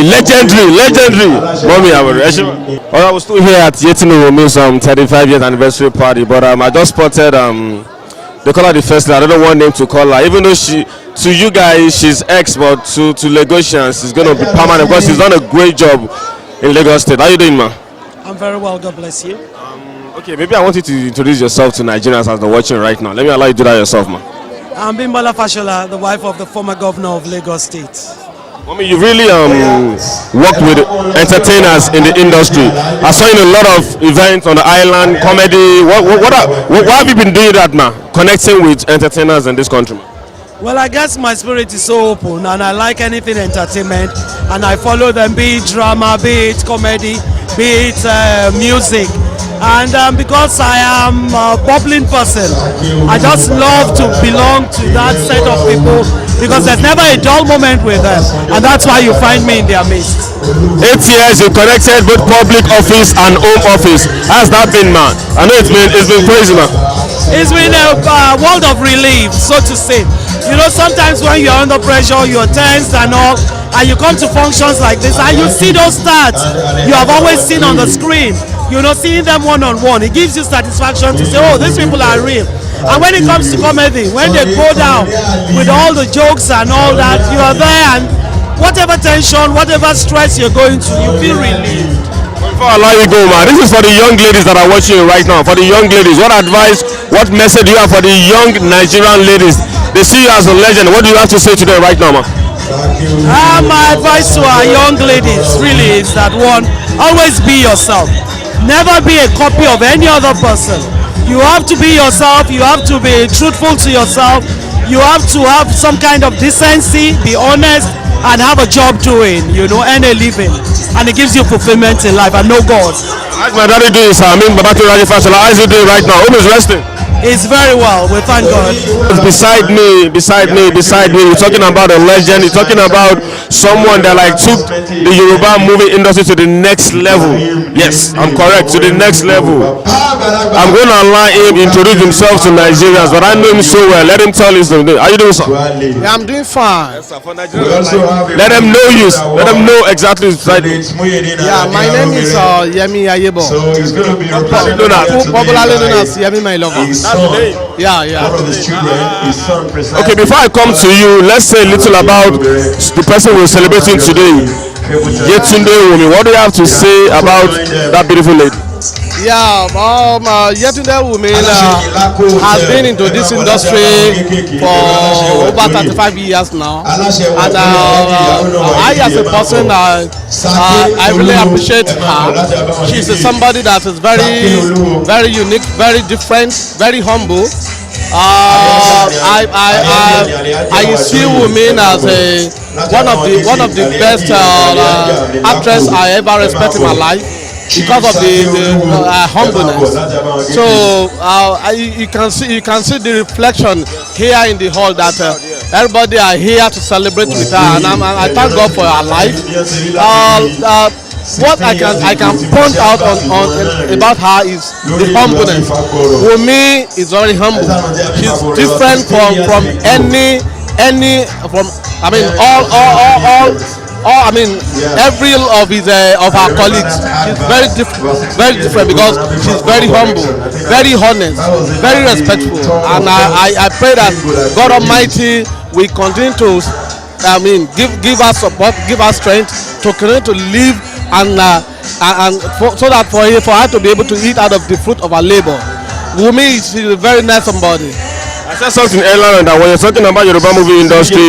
legendary. Mommy, I was still here at Yetunde Wumi'S 35th anniversary party, but I just spotted they call her the first lady. I don't know what name to call her, even though to you guys she's ex, but to Lagosians she's gonna be permanent because she's done a great job in Lagos State. How you doing, ma? I'm very well, God bless you. Okay, maybe I want you to introduce yourself to Nigerians as they're watching right now. Let me allow you to do that yourself, ma. I'm Bimbola Fashola, the wife of the former governor of Lagos State. I mean, you really worked with entertainers in the industry. I saw you in a lot of events on the island, comedy. What have you been doing that, man? Connecting with entertainers in this country, man? Well, I guess my spirit is so open and I like anything entertainment and I follow them, be it drama, be it comedy, be it music. And because I am a bubbling person, I just love to belong to that set of people because there's never a dull moment with them, and that's why you find me in their midst. 8 years you connected both public office and home office. How's that been, man? I know it's been crazy, man. It's been a world of relief, so to say. You know, sometimes when you're under pressure, you're tense and all, and you come to functions like this, and you see those stars you have always seen on the screen. You know, seeing them one-on-one, it gives you satisfaction to say, oh, these people are real. And when it comes to comedy, when they go down with all the jokes and all that, you are there and whatever tension, whatever stress you're going through, you feel relieved. Before I allow you go, man, this is for the young ladies that are watching you right now. For the young ladies, what advice, what message do you have for the young Nigerian ladies? They see you as a legend. What do you have to say to them right now, man? My advice to our young ladies really is that one, always be yourself. Never be a copy of any other person. You have to be yourself. You have to be truthful to yourself. You have to have some kind of decency, be honest, and have a job doing, earn a living. And it gives you fulfillment in life and no God. How's my daddy doing, sir? How is he doing right now? Hope he's resting. It's very well. We thank God. Beside me. You're talking about a legend. You're talking about someone that took the Yoruba movie industry to the next level. Yes, I'm correct. To the next level. I'm going to allow him introduce himself to Nigerians, but I know him so well. Let him tell you something. How you doing, sir? Yeah, I'm doing fine. Let them know you. Let them know exactly. Yeah, my name is Yemi Ayebo. Popularly known as Yemi My Lover. Yeah. Okay, before I come to you, let's say a little about the person we're celebrating today, Yetunde Wumi. What do you have to say about that beautiful lady? Yeah, Yetunde Wumi'S has been into this industry for over 35 years now, and I as a person, I really appreciate her. She's somebody that is very unique, very different, very humble. I see Wumi as one of the best actress I ever respect in my life, because of the humbleness. So you can see the reflection here in the hall that everybody are here to celebrate with her, and I thank God for her life. What I can point out on about her is the humbleness. Wumi is very humble. She's different from every of our colleagues. She's very different because she's very humble, very honest, very respectful, and I pray that God Almighty will continue to give us support, give us strength to continue to live, so that for her to be able to eat out of the fruit of her labor. Wumi is a very nice somebody. I said something earlier that when you're talking about Yoruba movie industry,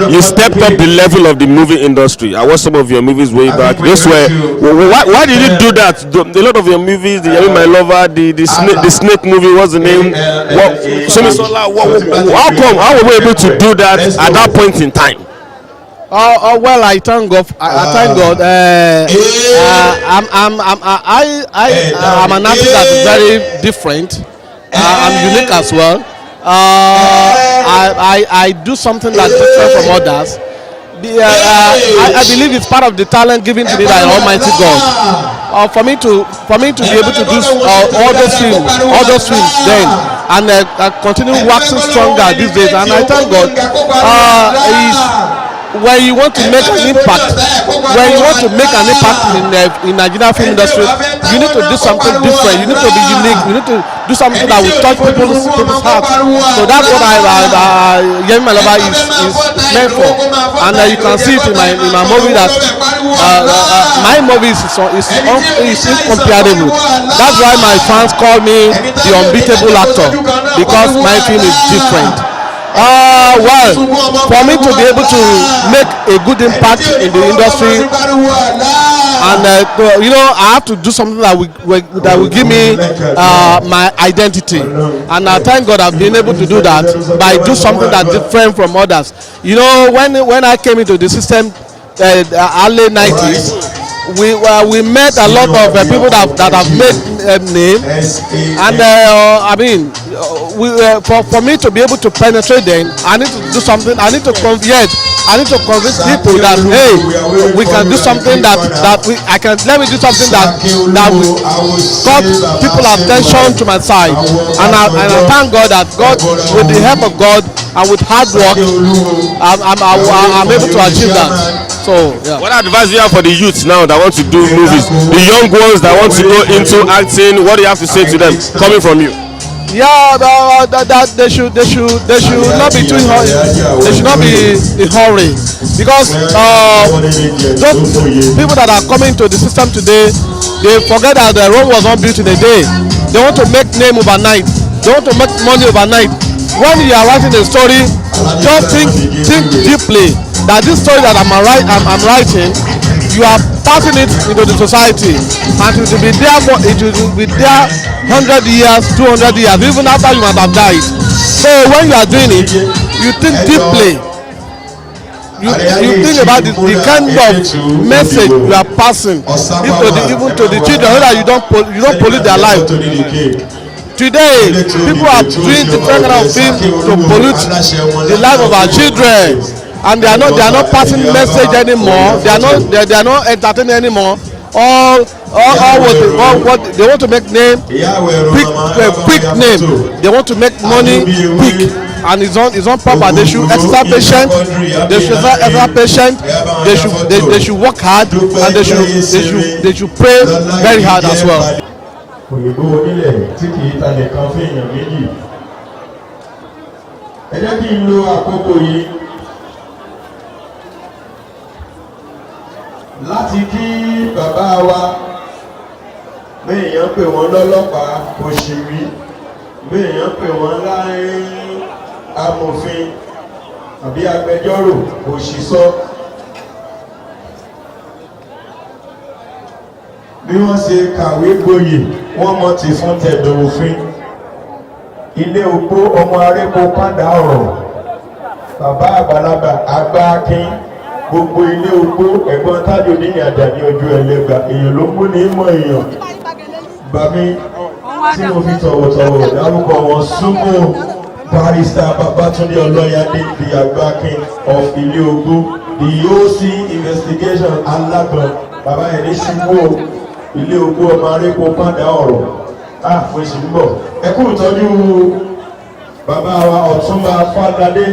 you stepped up the level of the movie industry. I watched some of your movies way back. Why did you do that? A lot of your movies, the Yemi My Lover, the Snake movie, what's the name? How were we able to do that at that point in time? Well, I thank God. I thank God. I'm an artist that is very different. I'm unique as well. I do something that's different from others. I believe it's part of the talent given to me by Almighty God. For me to be able to do all those films then, and continue waxing stronger these days. And I thank God. When you want to make an impact, in Nigerian film industry, you need to do something different. You need to be unique. You need to do something that will touch people's hearts. So that's what Yemi My Lover is meant for. And you can see it in my movie that my movie is incomparable. That's why my fans call me the unbeatable actor, because my film is different. Well, for me to be able to make a good impact in the industry, and I have to do something that will give me my identity, and I thank God I've been able to do that by do something that's different from others. When I came into the system, early 90s. We met a lot of people that have made name, and for me to be able to penetrate them, I need to do something. I need to convince people that hey, we can do something let me do something that will got people attention to my side, and I thank God that God, with the help of God and with hard work, I'm able to achieve that. So, yeah. What advice do you have for the youths now that want to do movies? The young ones that want to go into acting, what do you have to say to them coming from you? Yeah, that they should not be too hurry. They should not be in hurry because those people that are coming to the system today, they forget that the Rome was not built in a day. They want to make name overnight. They want to make money overnight. When you are writing a story, just think deeply that this story that I'm writing, you are passing it into the society, and it will be there 100 years, 200 years, even after you might have died. So when you are doing it, you think deeply. You think about the kind of message you are passing even to the children, so that you don't pollute their life. Today, people are doing different kind of things to pollute the life of our children, and they are not passing message anymore. They are not entertaining anymore. All what they want to make name quick name. They want to make money quick, and it's on proper. They should exercise patient. They should work hard, and they should pray very hard as well. Òyìnbó onílẹ̀ tí kì í talẹ̀ kan fún èèyàn méjì. Ẹ jẹ́ kí n lo àkókò yìí láti kí bàbá wa béèyàn pè wọ́n lọ́lọ́pàá òṣèré, béèyàn pè wọ́n láàrin amòfin àbí agbẹjọ́rò òṣìṣọ́. Bí wọ́n ṣe kàwé gboyè, wọ́n mọ̀ ti fún tẹ̀dọ̀ òfin. Ilé ogbó ọmọ arẹ́kọ̀ọ́ padà ọ̀rọ̀. Bàbá àgbàlagbà àgbà akin. Gbogbo ilé ogbó ẹ̀gbọ́n tájò ní àjàní ojú ẹlẹ́gbà. Èèyàn ló mú ní mọ̀ èèyàn. Bàmí tí mo fi tọ̀wọ̀tọ̀wọ̀ dárúkọ wọn súnmọ́ barrister Babatunde Ọlọ́yàdé the àgbà akin of ilé ogbó. The OC investigation alágbọ̀n. Bàbá ẹ̀ ní ṣubú ilé ogbó ọmọ arẹ́kọ̀ọ́ padà ọ̀rọ̀. Mo sì ń bọ̀. Ẹ kú ìtọ́jú bàbá wa Ọ̀túnba Fádadé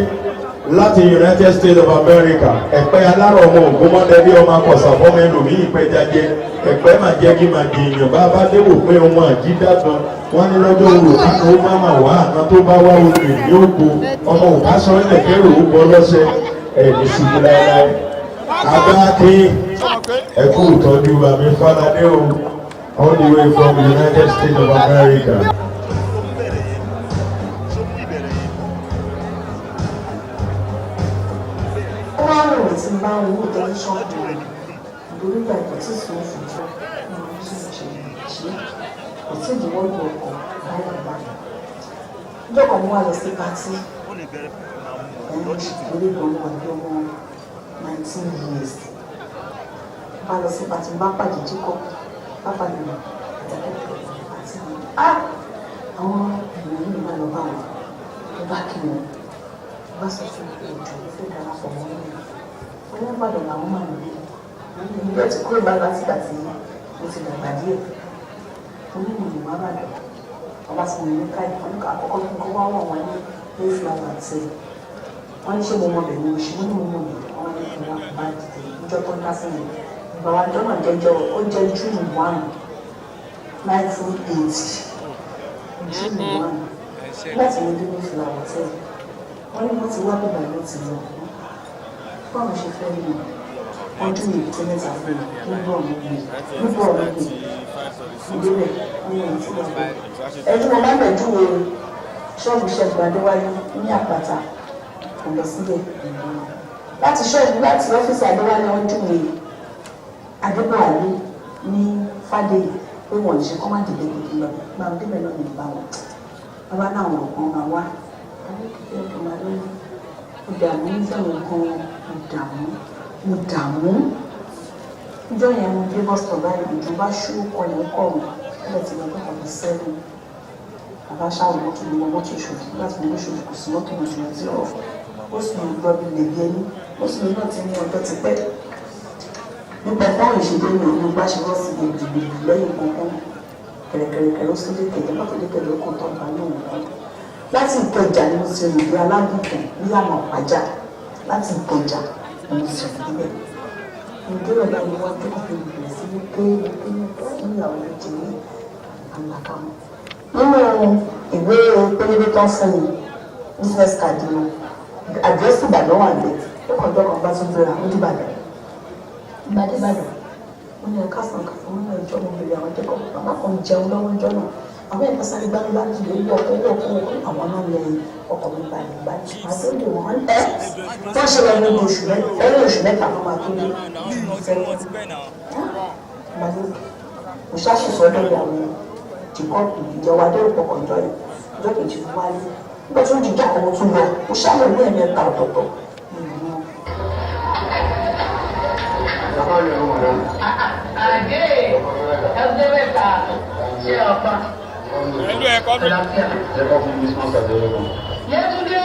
láti United States of America. Ẹ̀pẹ́ alárọ̀ ọmọ ògúnmọ́dẹ́bí ọmọ akọ̀sà fọ́mọ ẹlòmíì ìpẹ́jájẹ. Ẹ̀pẹ́ máa jẹ́ kí máa di èèyàn. Bá bá léwò pé ọmọ àjídàgbọ́n wọ́n ní lọ́jọ́ òwò tí kò má mà wá àná tó bá wá omi ní ògbó. Ọmọ òkásọ ẹlẹ́kẹ́rò ó bọ́ lọ́sẹ̀ ẹ̀ẹ́dì ṣubú láéláé. Agbáàkì ẹ kú ìtọ́jú àmì Fádadé o, all the way from the United States of America. Ó wá rò tí ń bá owó tẹlifíṣàn tó rẹ̀ lórí ìgbà ìpò tí sùn fún jọ ní ọdún tí mo ṣe kò tí ìdíwọ́ ìlú ọkọ̀ báyìí báyìí. Ọjọ́ kan mo wá lọ sí pátí lórí ìgbọ̀nmọ̀ ọdún ọmọ 19 years. Bá lọ sí pàtó bá pàdé jíkọ́ bá pàdé lọ àti àwọn ènìyàn yìí máa lọ bá wọn ló bá kí wọn bá sọ fún ìjọ ló fẹ́ darapọ̀ mọ́ wọn. Wọ́n ní Ìbàdàn làwọn máa ń gbé nígbà tí kúrò bá látìgbà tí mo ti dàgbà díẹ̀. Mo ní ìlú wá bàdàn ọba fún mi ní káyì wọn ní àkọ́kọ́ fún kọ́ wá wọ̀ wọ́n ní mayflower àti wọ́n ní ṣé mo mọ bẹ̀rẹ̀ mo ṣe wọ́n ní mo mọ bẹ̀rẹ̀ wọ́n ní kí wọ́n bá dìde níjọ́ tó ń dá fún mi. Bàbá Jọ́nà jẹjọ ó jẹ́ June 1, 1980. June 1 láti ní dúró fìlà wọ́tẹ́. Wọ́n ní wọ́n ti wá bàbá ló ti lọ. Báwo ṣe fẹ́ rí mi? Ọdún yìí tó mẹ́ta fún mi nígbà ọ̀rọ̀ mi. Ìdílé ní ẹ̀yìn tí wọ́n fẹ́. Ẹ̀dùn ọmọ mẹ́jú wo ṣọ́ọ̀bù Ṣẹ́gun Adéwálé ní Àpáta kò lọ síbẹ̀. Láti ṣọ́ọ̀bù láti ọ́fíìsì Adéwálé ọdún yìí. Adébáyé ní Fádéyì pé wọ́n ṣe kọ́ máa dìde gidi lọ máa débẹ̀ lọ́nà ìgbà wọn. Bàbá náà wọ̀n kan máa wá. Adékèké ọ̀dọ̀ máa lóyún. Mo dààmú nígbàwọ̀n kan mo dààmú. Ìjọ yẹn mo dé bọ́sítọ̀ báyìí ìjọba ṣú ọ̀yàn kọ̀ mí. Ẹ̀rẹ̀ ti lọ́gbọ́n kan ní sẹ́yìn. Bàbá ṣáwọn mọ́tò ní wọn mọ́tò ìṣòfò láti mú ìṣòfò kò sí mọ́tò ìṣòfò tí ó sì ń gbọ́ bí lè bí ẹni. Ó sì ní náà ti ní ọjọ́ ti pẹ́. Nípa báwọn ìṣèjọ́ ní òun bá ṣe wọ́n sí gbègbè lẹ́yìn kankan kẹ̀rẹ̀kẹ̀rẹ̀ ló sí lékè má tó lékè ló kàn tán bá lóun kan. Láti Ìkẹjà ni mo ti rìn bí alábùkún nílànà Ọ̀pájà láti Ìkẹjà ni mo ti rìn níbẹ̀. Ìdúró náà ni wọ́n tó kọ́ fi bẹ̀rẹ̀ sí ní pé ìyàwó ló ti ní àlàkàmù. nínú ìwé pélébé tán fún mi business card mi àdírẹ́sì Ìbàdàn wà lẹ̀ ó kàn jọ́ kan bá tún gbéra ó dìbàdàn Ìbàdàn wọ́n ní ẹ̀ka sàn kàfọ́ wọn náà ìjọ mi bèrè àwọn jẹ́kọ̀ọ́ bàbá kan jẹun lọ́wọ́ ìjọ náà àwọn ẹ̀ka sáré gbáńgbá jùlọ ilé ọkọ̀ ilé ọkọ̀ àwọn náà lẹ ọkọ̀ mi balẹ̀ balẹ̀ àti ó lè wọ́n ẹ́ tó ṣe lọ ní oṣù mẹ́ta ló máa tó dé mo ṣàṣìṣọ́ lórí àwọn jìkọ́ọ̀pù ìjọba adéròpọ̀ kọjọ́ yìí ọjọ́ kejì fún wáyé nígbà tó ń jíjà ọmọ tún lọ mo ṣàlẹ̀ ní ẹ̀mẹ́ta ọ̀tọ̀ọ̀tọ̀. Àgé ẹgbẹ́ mẹ́ta ṣe ọ̀pá. Ẹlú ẹ̀kọ́ mi. Yétúndé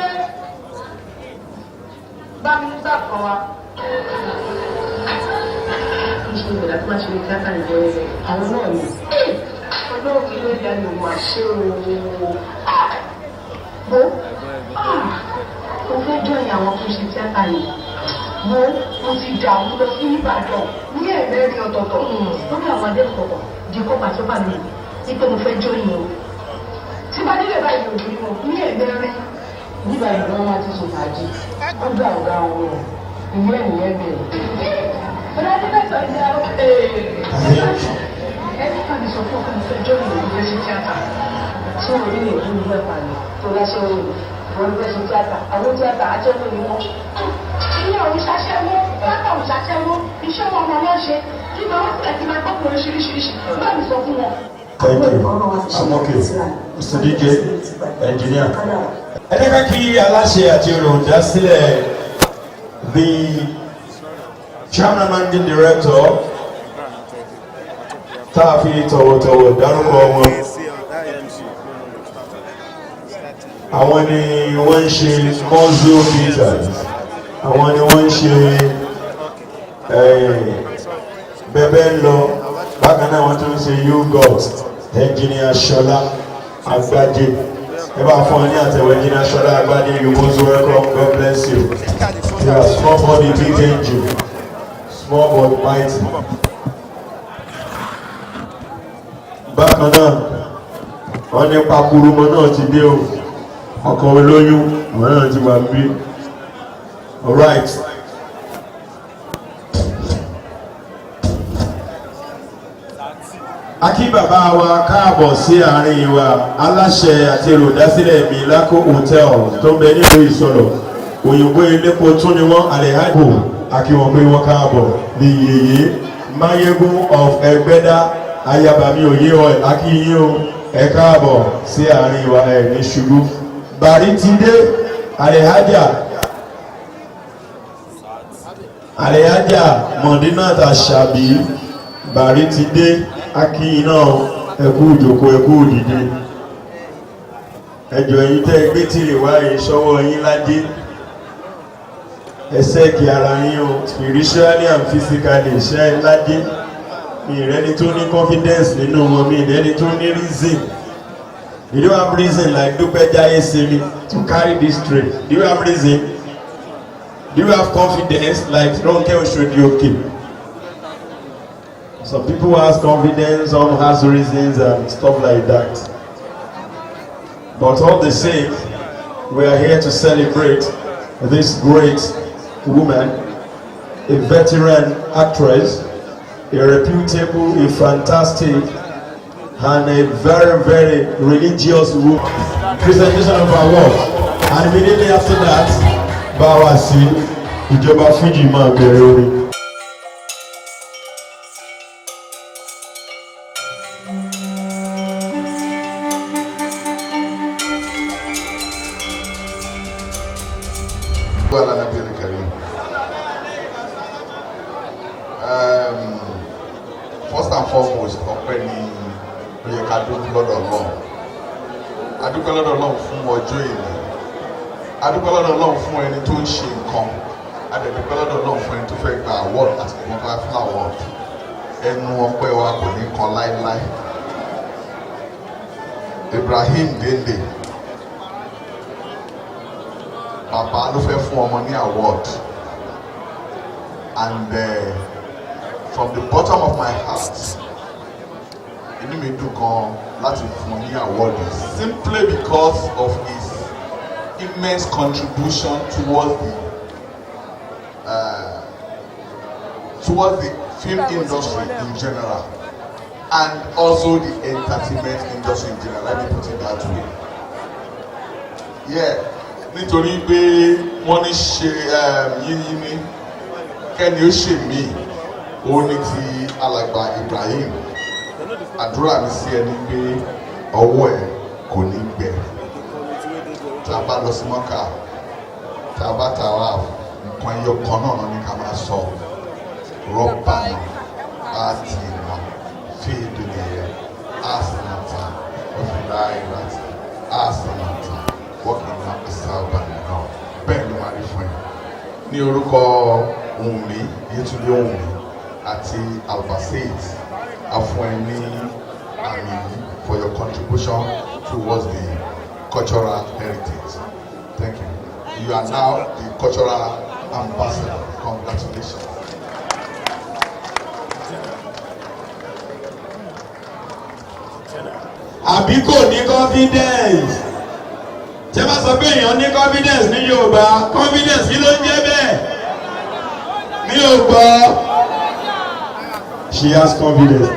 bá mi nígbà kan wa. Ṣé ìgbàlá tó máa ṣe ní tíátà ìjọ àwọn náà ni? Ọlọ́run kí ló dé ẹni òun àṣẹ ooo. Mo fẹ́ jọ ìyàwó tó ṣe tíátà yìí. Mo ti dààmú lọ sí Ìbàdàn ní ẹ̀mẹ́rin ọ̀tọ̀ọ̀tọ̀ lórí àwọn adẹ́kọ̀ọ́ jẹ́kọ́ pàṣípà mi ní pé mo fẹ́ jó yìí o. Tí bá nílẹ̀ báyìí òbí wọn ní ẹ̀mẹ́rin nígbà ìgbà wọn ti sọ fàájì ó gbà ọ̀gá wọn ìwé ẹ̀nìyẹn bẹ̀rẹ̀. Bọ́lá ní mẹ́ta ní àwọn ẹni kan ní sọ fún ọkọ mi fẹ́ jó yìí o lórí tíátà. Ṣé orí lè fún mi lẹ́pàá ni tó láṣẹ òun wọ́n fẹ́ ṣe tíátà àwọn tíátà ajẹ́wò ni wọ́n. Ilé òun ṣaṣẹ́wó, tíátà òun ṣaṣẹ́wó, iṣẹ́ wọn ọmọ wọn ṣe, kí ni wọ́n tẹ̀ kí máa gbọ́kùn oríṣiríṣi, bá mi sọ fún wọn. Thank you. I'm okay. Mr. DJ, engineer. Ẹ jẹ́ ká kí aláṣẹ àti olùdásílẹ̀ the chairman managing director tá a fi tọ̀wọ̀tọ̀wọ̀ dárúkọ wọn. Àwọn ni wọ́n ń ṣe mọ́zó peters, àwọn ni wọ́n ń ṣe bẹ́bẹ́ ń lọ, bákan náà wọ́n tún ń ṣe yogurt. Engineer Shola Agbade, ẹ bá fún ọ ní àtẹ̀wé Engineer Shola Agbade, you most welcome, God bless you. You are small body big angel, small body mighty. Bákan náà wọ́n ní pakurumọ náà ti dé o, ọkọ̀ olóyún àwọn náà ti wà bí. All right. Akí bàbá wa káàbọ̀ sí àárín wa, aláṣẹ àti olùdásílẹ̀ Milako Hotel tó ń bẹ nílùú Ìsọ̀lọ̀, òyìnbó elépo tún ni wọ́n àlèhájò akí wọn pé wọ́n káàbọ̀ ní yèyé Máyégún of Ẹgbẹ́dá ayabami òye ọ̀ akí yín o, ẹ káàbọ̀ sí àárín wa ẹ̀ ní ṣubú. Bàrí ti dé àlèhájà Mọ̀dínà Àṣàbí, Bàrí ti dé akíyìn náà, ẹkú ìjòkó ẹkú òdìdé. Ẹjọ́ ẹ̀yin tẹ́ gbé tìrì wáyé ṣọ́wọ́ yín ládé, ẹsẹ̀ kí ara yín o, spiritually and physically ṣẹ́ ládé. Mi ìrẹ́ni tó ní confidence nínú wọn, mi ìrẹ́ni tó ní reason. You don't have reason like Dúpẹ́ Jáyé Sèmi to carry this tray. Do you have reason? Do you have confidence like Ronke Oṣodioke? Some people has confidence, some has reasons and stuff like that. But all the same, we are here to celebrate this great woman, a veteran actress, a reputable, a fantastic, and a very, very religious woman. Presentation of award. And immediately after that, Wasiu Jibola Fuji Musician. First and foremost, ọpẹ́ ni ó yẹ ká dúpẹ́ lọ́dọ̀ Ọlọ́run. A dúpẹ́ lọ́dọ̀ Ọlọ́run fún ọjọ́ ìní. A dúpẹ́ lọ́dọ̀ Ọlọ́run fún ẹni tó ń ṣe nǹkan. A dẹ̀ dúpẹ́ lọ́dọ̀ Ọlọ́run fún ẹni tó fẹ́ gba award àti ẹni tó fẹ́ fún award. Ẹnu ọpẹ́ wa kò ní kan láéláé. Ibrahim Dende, bàbá ló fẹ́ fún ọmọ ní award. And from the bottom of my heart, inú mi dùn gan láti fún ní award simply because of his immense contribution towards the film industry in general and also the entertainment industry in general. Let me put it that way. Yeah, nítorí pé wọ́n ní ṣe yíyí ní kẹ́ni ó ṣe mí ó ní ti alàgbà Ibrahim. Àdúrà mi sí ẹni pé ọwọ́ ẹ̀ kò ní gbẹ. Tá a bá lọ sí Mọ́kà, tá a bá tàwa nǹkan ẹyọ kan náà ní ká máa sọ. Rabbana atina fid dunya hasanatan wa fil akhirati hasanatan wa qina adhaban nar. Bẹ́ẹ̀ ló máa rí fún ẹ. Ní orúkọ Wumi, Yetunde Wumi àti Albasate, a fún ẹ ní àmì for your contribution towards the cultural heritage. Thank you. You are now the cultural ambassador. Congratulations. Àbí kò ní confidence. Ṣé bá sọ pé èèyàn ní confidence ní Yorùbá? Confidence kí ló ń jẹ́ bẹ́ẹ̀? Mi ò gbọ́. She has confidence.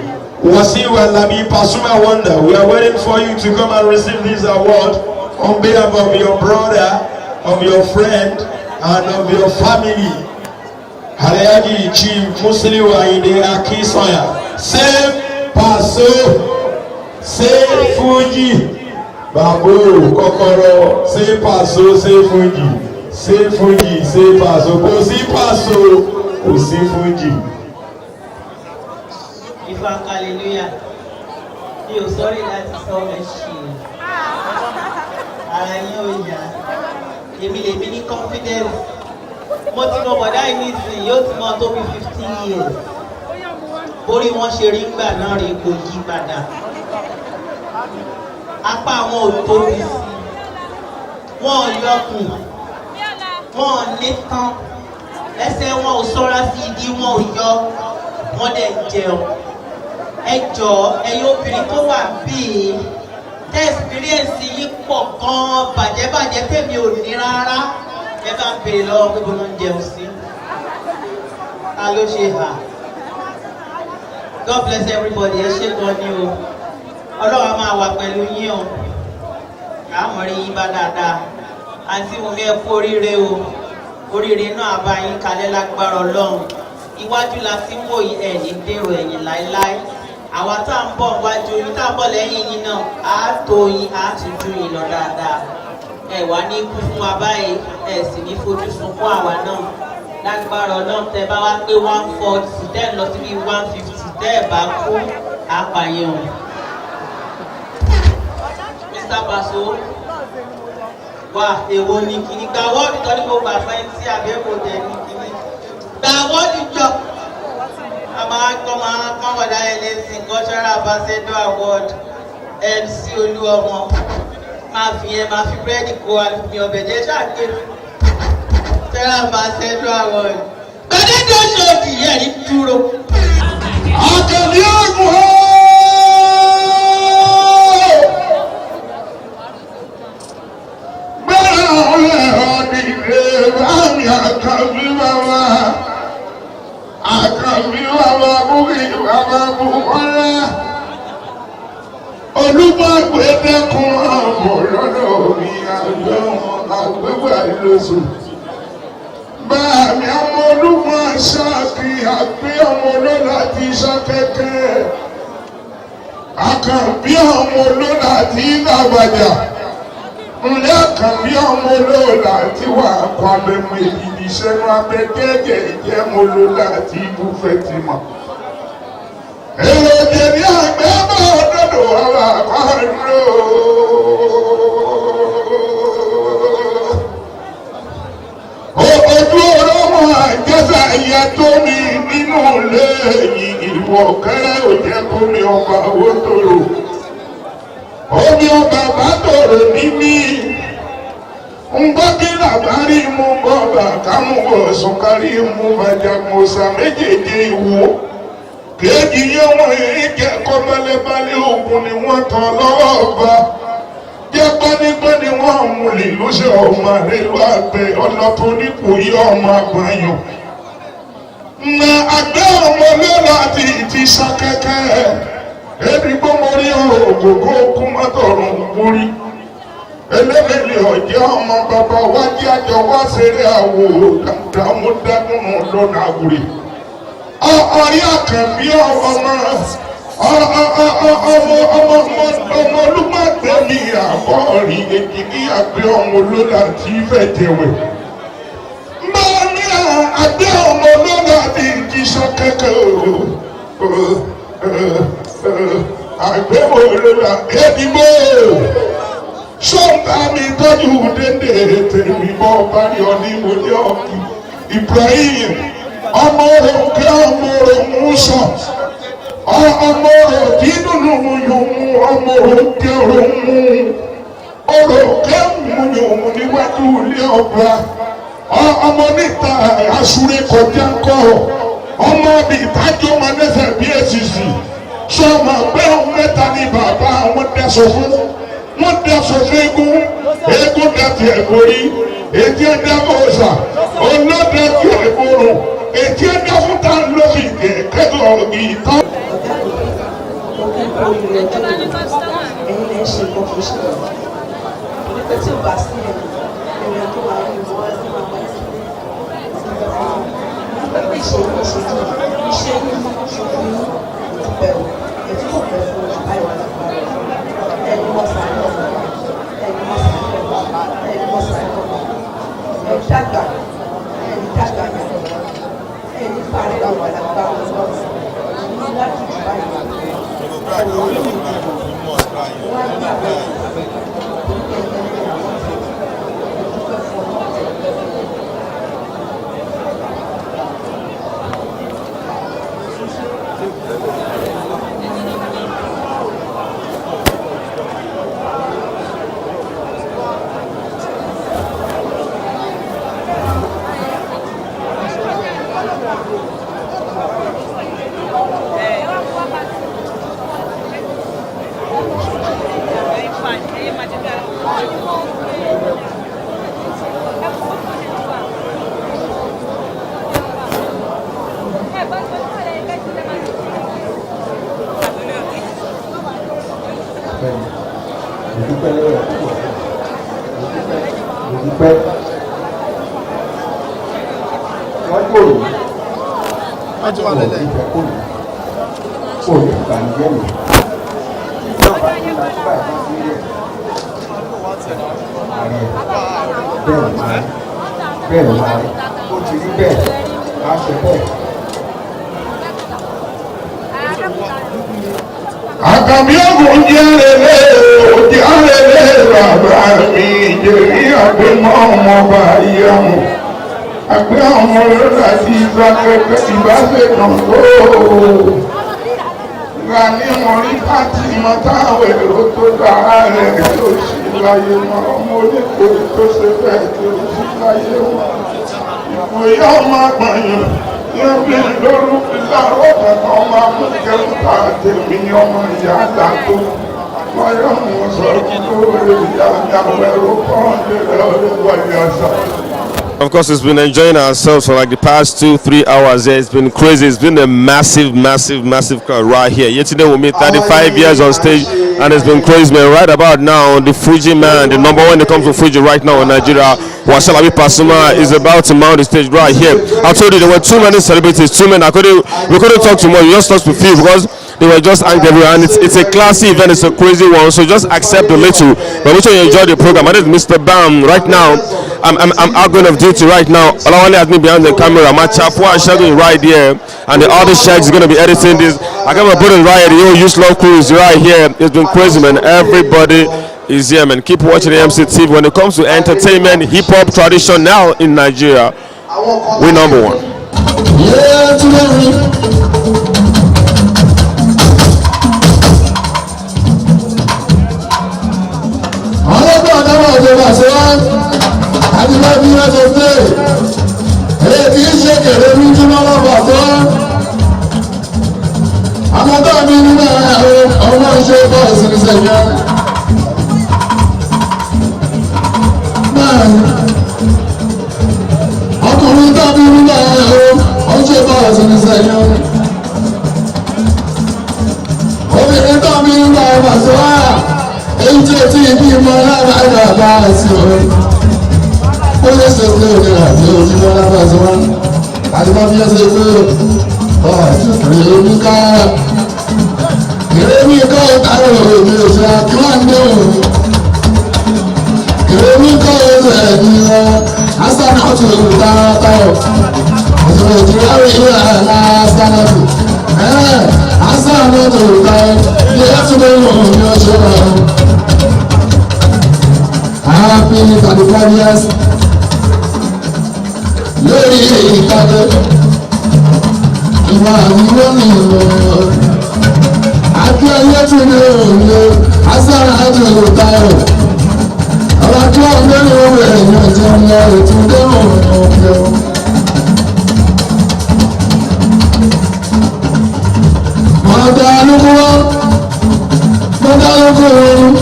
Wasiu Alabi, Pasuma Wonder, we are waiting for you to come and receive this award on behalf of your brother, of your friend, and of your family. Alhaji Chief Musiliu Ayinde Akinsanya. Say Paso, say Fuji. Babu Kokoro, say Paso, say Fuji. Say Fuji, say Paso. Kò sí Paso, kò sí Fuji. Hallelujah. You sorry that is so much. Ara yín ò yá. Èmi lèmi ní confidence. Mo ti mọ bọ̀dá yìí nísìnyí yóò ti mọ tó bí 15 years. Borí wọn ṣe rí gbà náà rí kò yí padà. Apá àwọn ò tóbi sí. Wọ́n ò yọkùn. Wọ́n ò ní tán. Ẹsẹ̀ wọn ò sọ́ra sí ìdí wọn ò yọ. Wọ́n dẹ̀ jẹun. Ẹ jọ̀ọ́ ẹ̀yin obìnrin tó wà bíi tẹ́ experience yìí pọ̀ gan-an bàjẹ́bàjẹ́ tèmi ò ní rárá ẹ bá ń béèrè lọ́wọ́ pé bọ́lá ń jẹun sí. Ta ló ṣe hà? God bless everybody. Ẹ ṣé gan ni o. Ọlọ́run á máa wà pẹ̀lú yín o. Àmọ́ rí yín bá dáadáa. Àǹtí Wùmí ẹ kú oríire o. Oríire náà bá yín kalẹ̀ lágbára Ọlọ́run. Iwájú la ti ń wò yìí ẹ̀ ní dèrò ẹ̀yìn láéláé. Àwa tá à ń bọ̀ wájú yín tá à ń bọ̀ lẹ́yìn yín náà á tó yín á tún ju yín lọ dáadáa. Ẹ wá ní kú fún wa báyìí ẹ sì ní fojú sunkún àwa náà. Lágbára Ọlọ́run tẹ bá wá pé 140 tẹ́ lọ sí bí 150 tẹ́ ẹ bá kú àpàyàn. Mr. Paso wà èwo ni kìíní gba wọ́ọ̀dù tó ní gbogbo àfẹ́yìntì àbẹ́wò tẹ̀ ní kìíní. Gba wọ́ọ̀dù jọ. A máa kọ́ wọ̀dà ẹlẹ́sìn cultural ambassador award MC Oluomo. Máa fi yẹn máa fi búrẹ́dì kó àlùfíà ọbẹ̀ jẹ́ ṣáàgbé. Cultural ambassador award. Gbadé ṣòkì yẹn ní dúró. Àkànní ọ̀gùn ó. Gbẹ́rẹ́ ọ̀rẹ́ ọ̀dìgbẹ́ bámi àkànbí bàbá. Àkànbí bàbá búkì bàbá bùkọ́lá. Olúmọ̀gbé dẹ́kun ọmọ lọ́dọ̀ mi àjọ àgbégbà ìlọsùn. Báàmì ọmọ olúmọ ṣáàkì àgbé ọmọ olóla ti ṣàkẹ́kẹ́. Àkànbí ọmọ olóla ti dàgbàjà. Ǹlẹ́ àkànbí ọmọ olóla ti wà kọ́ abẹ́mọ ìdílé ìṣẹ́nu abẹ́ gẹ́gẹ́ ìjẹ́ ọmọ olóla ti búfẹ́ ti mọ̀. Èrò jẹ̀bi àgbẹ̀ bá ọ̀dọ́dọ̀ àwọn àpárò. Ojú ọlọ́mọ àjẹsà ìyá tó mi nínú lẹ́yìn ìwọ̀ kẹ́rẹ́ òjẹ́ kó mi ọba owó tòrò. Omi ọba bá tòrò níní. Ń gbọ́ kí làbárí mú bọ́ọ̀bà kámú bọ̀ sọ̀kárí mú bàjá mọ̀ọ́sà méjèèjì ìwò. kéèjì yóò wọ́n ìjẹ́ kọ́mọ́lẹ́bálẹ̀ ògùn ni wọ́n tán lọ́wọ́ ọba jẹ́ pẹ́nípẹ́ni wọ́n múlẹ̀ lóṣè ọmọ rẹ̀ lọ́gbẹ̀ ọlọ́tún nípò yí ọmọ àgbáyọ̀ na àgbẹ̀ ọmọ lọ́la àti ìtì sákẹ́kẹ́ ẹni gbọ́mọrí ògógó kúmọ́tọ̀rọ̀ mórí ẹlẹ́mẹ̀lẹ̀ ọ̀jẹ́ ọmọ bàbá wájú àjọ wá ṣeré àwò dámúdámúnú lọ́nà àwòrè ọ̀rí àkànbí ọmọ olùmọ̀gbẹ́mí àbọ̀rí èkìní àgbẹ̀ ọmọ lọ́la tí fẹ́ tẹ̀wẹ̀ máa ní àgbẹ̀ ọmọ lọ́la tí ìjì sákẹ́kẹ́ àgbẹ̀ ọmọ lọ́la ẹ̀dìbò sọ́ńtà mi tọ́jú dédé tèmi bọ́ parí ọdí mo ní ọ̀kì Ibrahim ọmọ òkè ọmọ òmùsọ ọmọ òkè nínú yòówù ọmọ òkè òmù òkè òmù níwájú ilé ọba ọmọ níta àṣùrẹ́ kọjá kọ́ ọmọ bíi ìtajọ́ máa lẹ́sẹ̀ bí èsìsì sọ́ọ̀mà pé òun mẹ́ta ní bàbá àwọn dẹ́sọ̀ fún wọ́n dẹ́sọ̀ fún eégún dẹ́tì ẹ̀kọ́rí ètí ẹ̀dá ọ̀sà ọlọ́dẹ́tì ẹ̀kọ́rùn ètí ẹ̀dá fún tá lóbi kẹ́kọ̀ọ́ ìtọ́. Àkàmì ọ̀gùn jẹ́rẹ̀lẹ́ òjẹ́rẹ̀lẹ́ bàbá mi jẹ́rí àgbẹ̀mọ́ ọmọ bá yẹ̀mù. Àgbẹ̀ ọmọ lọ́la ti ìbákẹ́kẹ́ ìbáṣẹ̀ náà tó. Ra ní mọ̀rí pàtì mọ́tàwé èrò tó dára rẹ̀ tó sì láyé mọ́. Ọmọ oníkó tó ṣe bẹ́ẹ̀ tó sì láyé mọ́. Ìwòye ọmọ àgbọ̀nyàn. Yẹ́nbí lórúkọ ìlàrọ̀ kankan máa mú kẹ́kọ̀ọ́ àtẹ̀mí ọmọ ìyá àdàtò. Wáyọ̀ wọn sọ lórí ìyá àgbẹ̀rù kan lórí wáyé àṣà. Of course, it's been enjoying ourselves for like the past 2-3 hours here. It's been crazy. It's been a massive crowd right here. Yetunde Wumi'S 35 years on stage, and it's been crazy, man. Right about now, the Fuji man, the number one when it comes to Fuji right now in Nigeria, Wasiu Pasuma, is about to mount the stage right here. I told you there were too many celebrities, too many. We couldn't talk too much. We just lost to few because they were just angry everywhere, and it's a classy event. It's a crazy one, so just accept a little. But make sure you enjoy the program. My name is Mr. Bam. Right now, I'm outgoing of duty right now. Olawale has me behind the camera. My chapua is shouting right here, and the other Shag is gonna be editing this. I got my putting right here. The whole Use Love crew is right here. It's been crazy, man. Everybody is here, man. Keep watching the MC TV. When it comes to entertainment, hip hop tradition now in Nigeria, we're number one. yẹn. Bẹ́ẹ̀ni, ọkùnrin tàbí nígbà yẹn o, ó ń ṣe bọ́ọ̀ sí ní sẹ́yìn. Obìnrin tàbí nígbà yẹn pàṣẹ wá, èyí tí etí ibi mọ́ lábàá bá a sí o. Ó lè ṣe pé òní àti ojúmọ́ lábàá sí wá. Àdìmọ́ bí ẹ ṣe pé ọ̀ọ́dún ká. Kèrèmí kọ́ ọ̀tàrà òní oṣù Akíwáńdé òní. Kèrèmí kọ́ oṣù ẹ̀dí lọ. Asana ọ̀tún olùdáratayọ̀. Ọ̀sùn òjìlá rí ìlú àlá Asana tù. Asana ọ̀tún olùdáratayọ̀. Ilé ẹ̀tún ló ń wọ̀ ní oṣù náà. Happy 35 years. Lórí ìkàdé. Ìwà àwùjọ ni ìwọ. Àti ayé tún ní òye, Asana ọ̀tún olùdáratayọ̀. Àwọn tí wọ́n gbé ní owó ẹ̀yìn ọ̀jẹ̀ ńlá ètò ìdẹ́wọ̀n ọ̀fẹ́ o. Mọ̀dá lóko wá, mọ̀dá lóko wọ́n.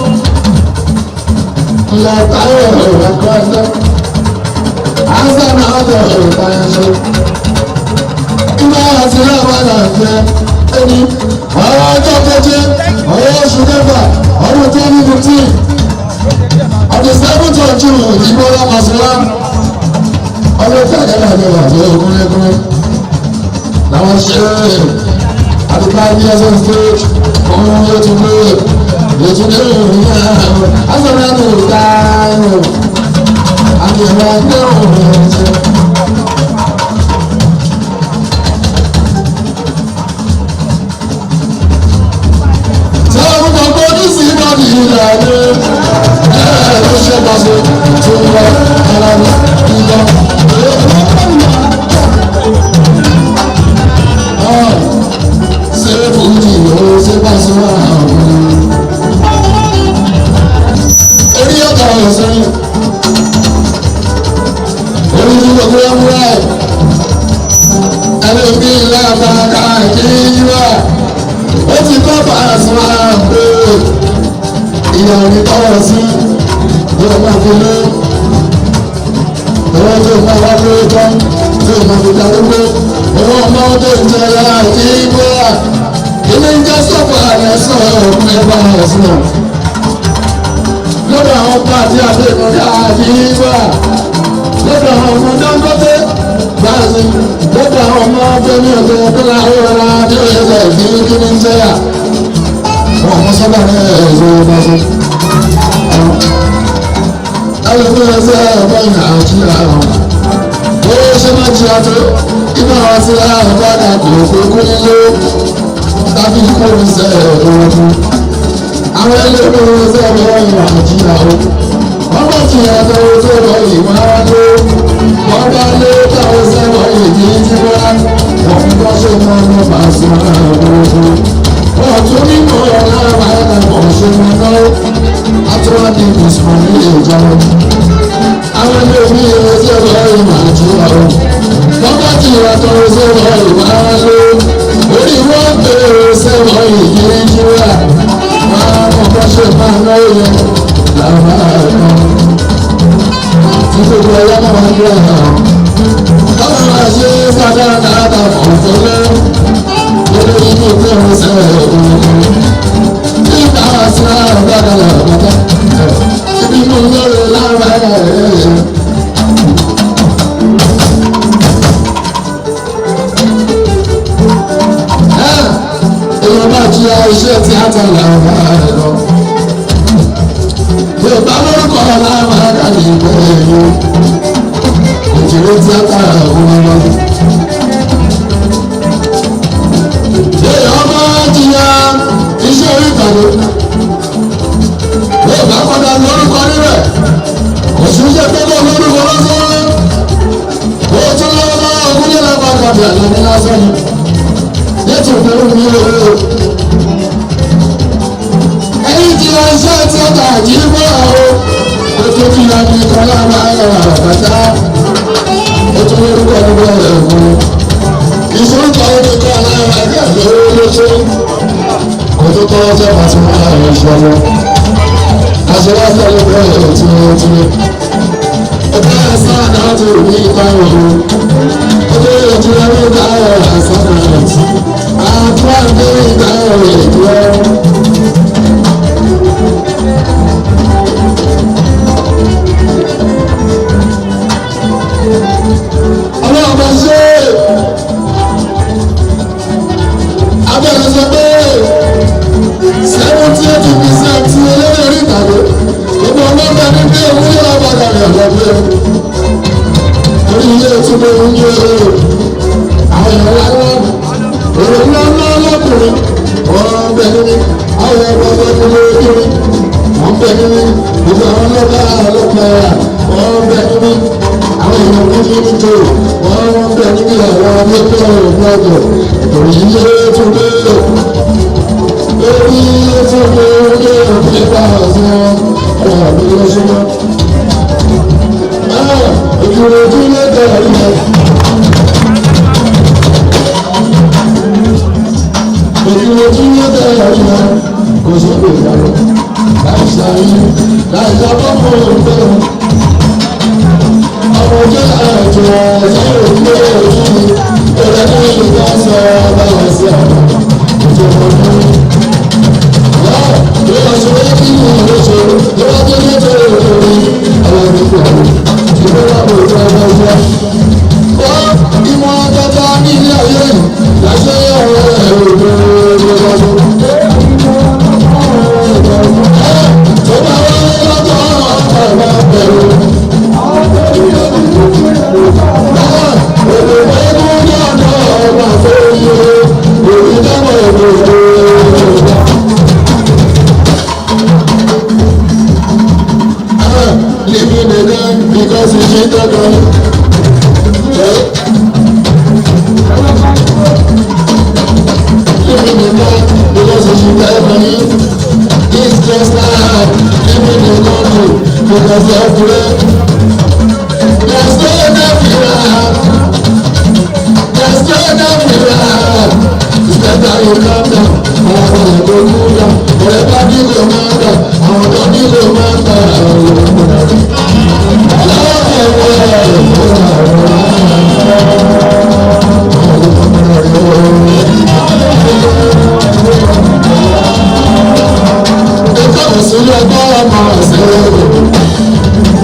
Ìyá táyọ̀ ẹ̀kọ́ ẹ̀jẹ̀. Asana ọ̀tún olùdáratayọ̀. Ìgbà àti ìlànà àjẹ́ ẹni ọ̀rọ̀ ọjọ́ keje, ọ̀rọ̀ oṣù kẹfà, ọdún 2015. On the 7th of June, Jibola Pasuma, ọlọ́tí àjẹ́lá ní ọ̀dọ́ ògúnlẹ́gún. Làwọn ṣe àdúgbò years on stage, ọmọ Yetunde Wumi'S, Asana ní ìdáyọ̀, àti ìwà ẹgbẹ́ òun ṣe. Tí wọ́n mú gbogbo ní sí ìbọ̀dì ìlànà. Ló ṣe pàṣẹ tó ń lọ ara ní ìlọ. Ṣé fújì ló ṣe pàṣẹ wà àwọn? Orí ọ̀tá ọ̀sẹ̀ orí ní gbogbo ẹ̀múra ẹ̀. Ẹlòmí ìlànà káàkiri wà. Ó ti kọ́ Pasuma pé ìyàwó ní tọ́wọ́ sí. Yóò máa fi lé owó tó máa wá lé tán tó máa fi darúgbó owó ọmọ tó ń jẹ ya àti ìgbóra ilé ń jẹ́ sọ́kọ̀ àrẹ sọ̀rọ̀ ọ̀pọ̀ ẹ̀bá ẹ̀sìn náà lọ́dọ̀ àwọn pàtí àbẹ̀kọ̀rí àti ìgbóra lọ́dọ̀ àwọn ọmọ Dangote báyìí lọ́dọ̀ àwọn ọmọ Fẹ́mi ọ̀tọ̀ tó láwọ́ ọ̀la tí ó yẹ kẹ́ ìdí kí ní ń jẹ́yà wọ́n mọ́ sábà ní ẹ̀ẹ́dọ́ bá fún alùpùpù ṣe ọ̀pọ̀ ìrìn àjò àwọn owó ṣe máa jí àtó iná wa sí àbá dàgbò òkú nílé tàbí kúrò ṣe ọ̀dọ́ fún àwọn ẹlẹ́gbẹ̀rún ṣe ọ̀pọ̀ ìrìn àjò àwọn wọ́n bá ti yàtọ̀ tó lọ ìwọ̀n àádó wọ́n bá lé káwọn sẹ́wọ̀n ìdí tí wọ́n wọ́n bá ṣe mọ́ ní Pasuma ọ̀dọ́ fún wọ́n tún nínú ọ̀la àbáyé ọ̀ṣun náà àtúwádìí ìsúná ní ìjọ àwọn ilé omi ìwé tí ọ̀rọ̀ ìmọ̀ àti ọ̀rọ̀ wọ́n bá ti yàtọ̀ sọ̀rọ̀ ìwà ló orí wọ́n bèrè sẹ́wọ̀n ìyí jíra máa kọ́kọ́ ṣe máa náwó yẹn làwọn àgbọn tí gbogbo ẹ̀yà máa ń gbé hàn káwọn máa ṣe fàdá dáadáa ọ̀fọ̀ lẹ́rù lórí inú tó ń sẹ́wọ̀n ìwọ̀n nígbà tí wọ́n bá dára bàbá ibi mú lórí lára ẹ̀. Èèyàn bá jí iṣẹ́ tíátà làwọn ẹ̀ lọ. Yorùbá lórúkọ láwọn àkàlì ìbẹ̀rẹ̀ yìí. Òjèrè tíátà òun lọ. Èèyàn bá jìyà iṣẹ́ orí ìtàgé. Yorùbá kọ́dà lórúkọ níbẹ̀. Òṣìṣẹ́ tó lọ lórúkọ lọ́sọ̀rọ̀. Ó tún lọ́wọ́ bá ọkùnrin lápá kàbí àlẹ́ lásán ni. Yetunde Wumi'S. Ẹni tí wọ́n ṣe tí ó tà jí fún àwọn ètò tí a ní kọ́lá máa ń rà bàtà. Ó tún lórúkọ níbẹ̀ rẹ̀ fún. Ìṣòro kan ó ní kọ́ lára ẹgbẹ́ lówó lóṣù. Ojú tó jẹ́ Pasuma ìṣòro. Àṣírá tẹ̀lé bẹ́ẹ̀ tí. Ọjọ́ ẹ̀sán náà ti rí ìbáwọ̀. Ojú ìrètí ẹ̀rí ìdáwọ̀ ẹ̀sán náà ti. Àtúwà ń gbé ìdáwọ̀ ìdúró. Ọlọ́ọ̀bá ṣe abẹ́rẹ́ sọ pé 78% ti eléré orí ìtàgé gbogbo ọlọ́ọ̀bá ní bí ewu yóò padà rẹ̀ lọ́gbẹ́ orí ilé ìtumọ̀ oúnjẹ àwọn èèyàn láwọn èrò ńlá lọ́kùnrin wọ́n bẹ̀ nínú àwọn ẹ̀rọ ọgbẹ́ lórí wọ́n bẹ̀ nínú gbogbo àwọn ọlọ́ọ̀bá wọ́n bẹ̀ nínú àwọn èèyàn ní kí ní tó wọ́n bẹ̀ níbi àwọn mẹ́tọ́ ìrìnàjò òyìnbó tó dé lórí tó dé orí òfin bá ọ̀sán ọ̀rọ̀ àbí lọ́sọ́mọ́. Ìjùlọ tí ó lẹ́tọ̀ ìyẹn. Ìjùlọ tí ó lẹ́tọ̀ ìyẹn kò sókè ìyàwó láì ṣàyí láì jábọ́ fún òǹtẹ̀. Ọjọ́ àjọ ẹ̀sán òkúlé òkú ẹ̀rẹ́ ní ìgbà sọ báwọn sí àwọn ìjọba ọdún. Wọ́n ló wá ṣe wáyé kí ní ìrẹsẹ̀ lọ́wọ́ tó ní ètò ìròyìn àwọn ìdíkù àwọn ìgbéra òjò ọjọ́ ọjọ́. Wọ́n ìmọ̀ ọjọ́ta ní ilé ayé yìí láṣẹ ọ̀rọ̀ ẹ̀rọ ìgbéra ọdún. Tó bá wáyé lọ́tọ̀ ọ̀rọ̀ ẹ̀rọ living again because he cheated on living again because he cheated on you. It's just like living in country because of bread. There's no enough love. There's no enough love. It's better you calm down. Àwọn ọmọ tó kú dá. Ọ̀rẹ́ bá nílò máa ń dà. Àwọn tó nílò máa ń dà. Ìkọ̀wé sílẹ̀ bá ọmọ ẹ̀sẹ̀ rẹ̀.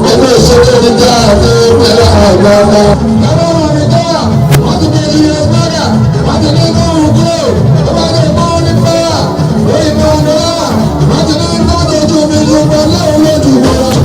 Ẹgbẹ́ ìṣòro ní káàdé pẹ̀lú àgbàgbà. Bàbá wọn ní káà, wọ́n ti gbé ilé ẹgbẹ́dà, wọ́n ti ní kóhùn kúrò, ó bá lè mọ́ ní fẹ́yà, òyìnbó ọ̀nà, wọ́n ti ní kó dojú mi ju pẹ̀lú olójú wọn.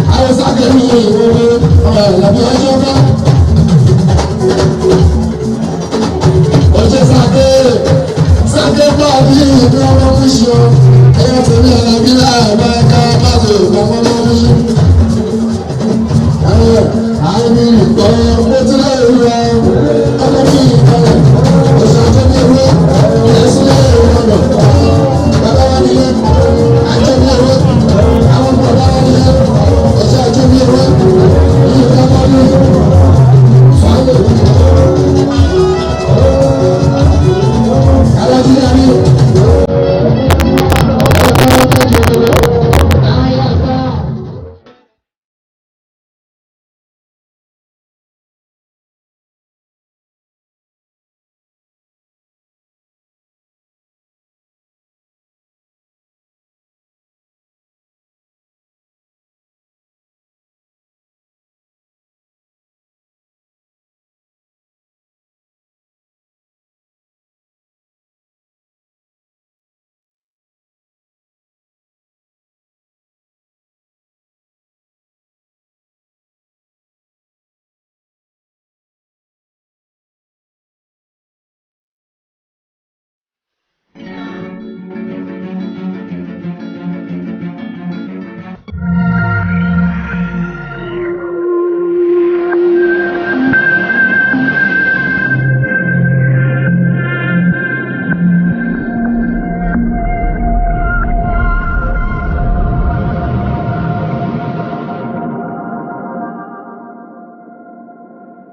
I was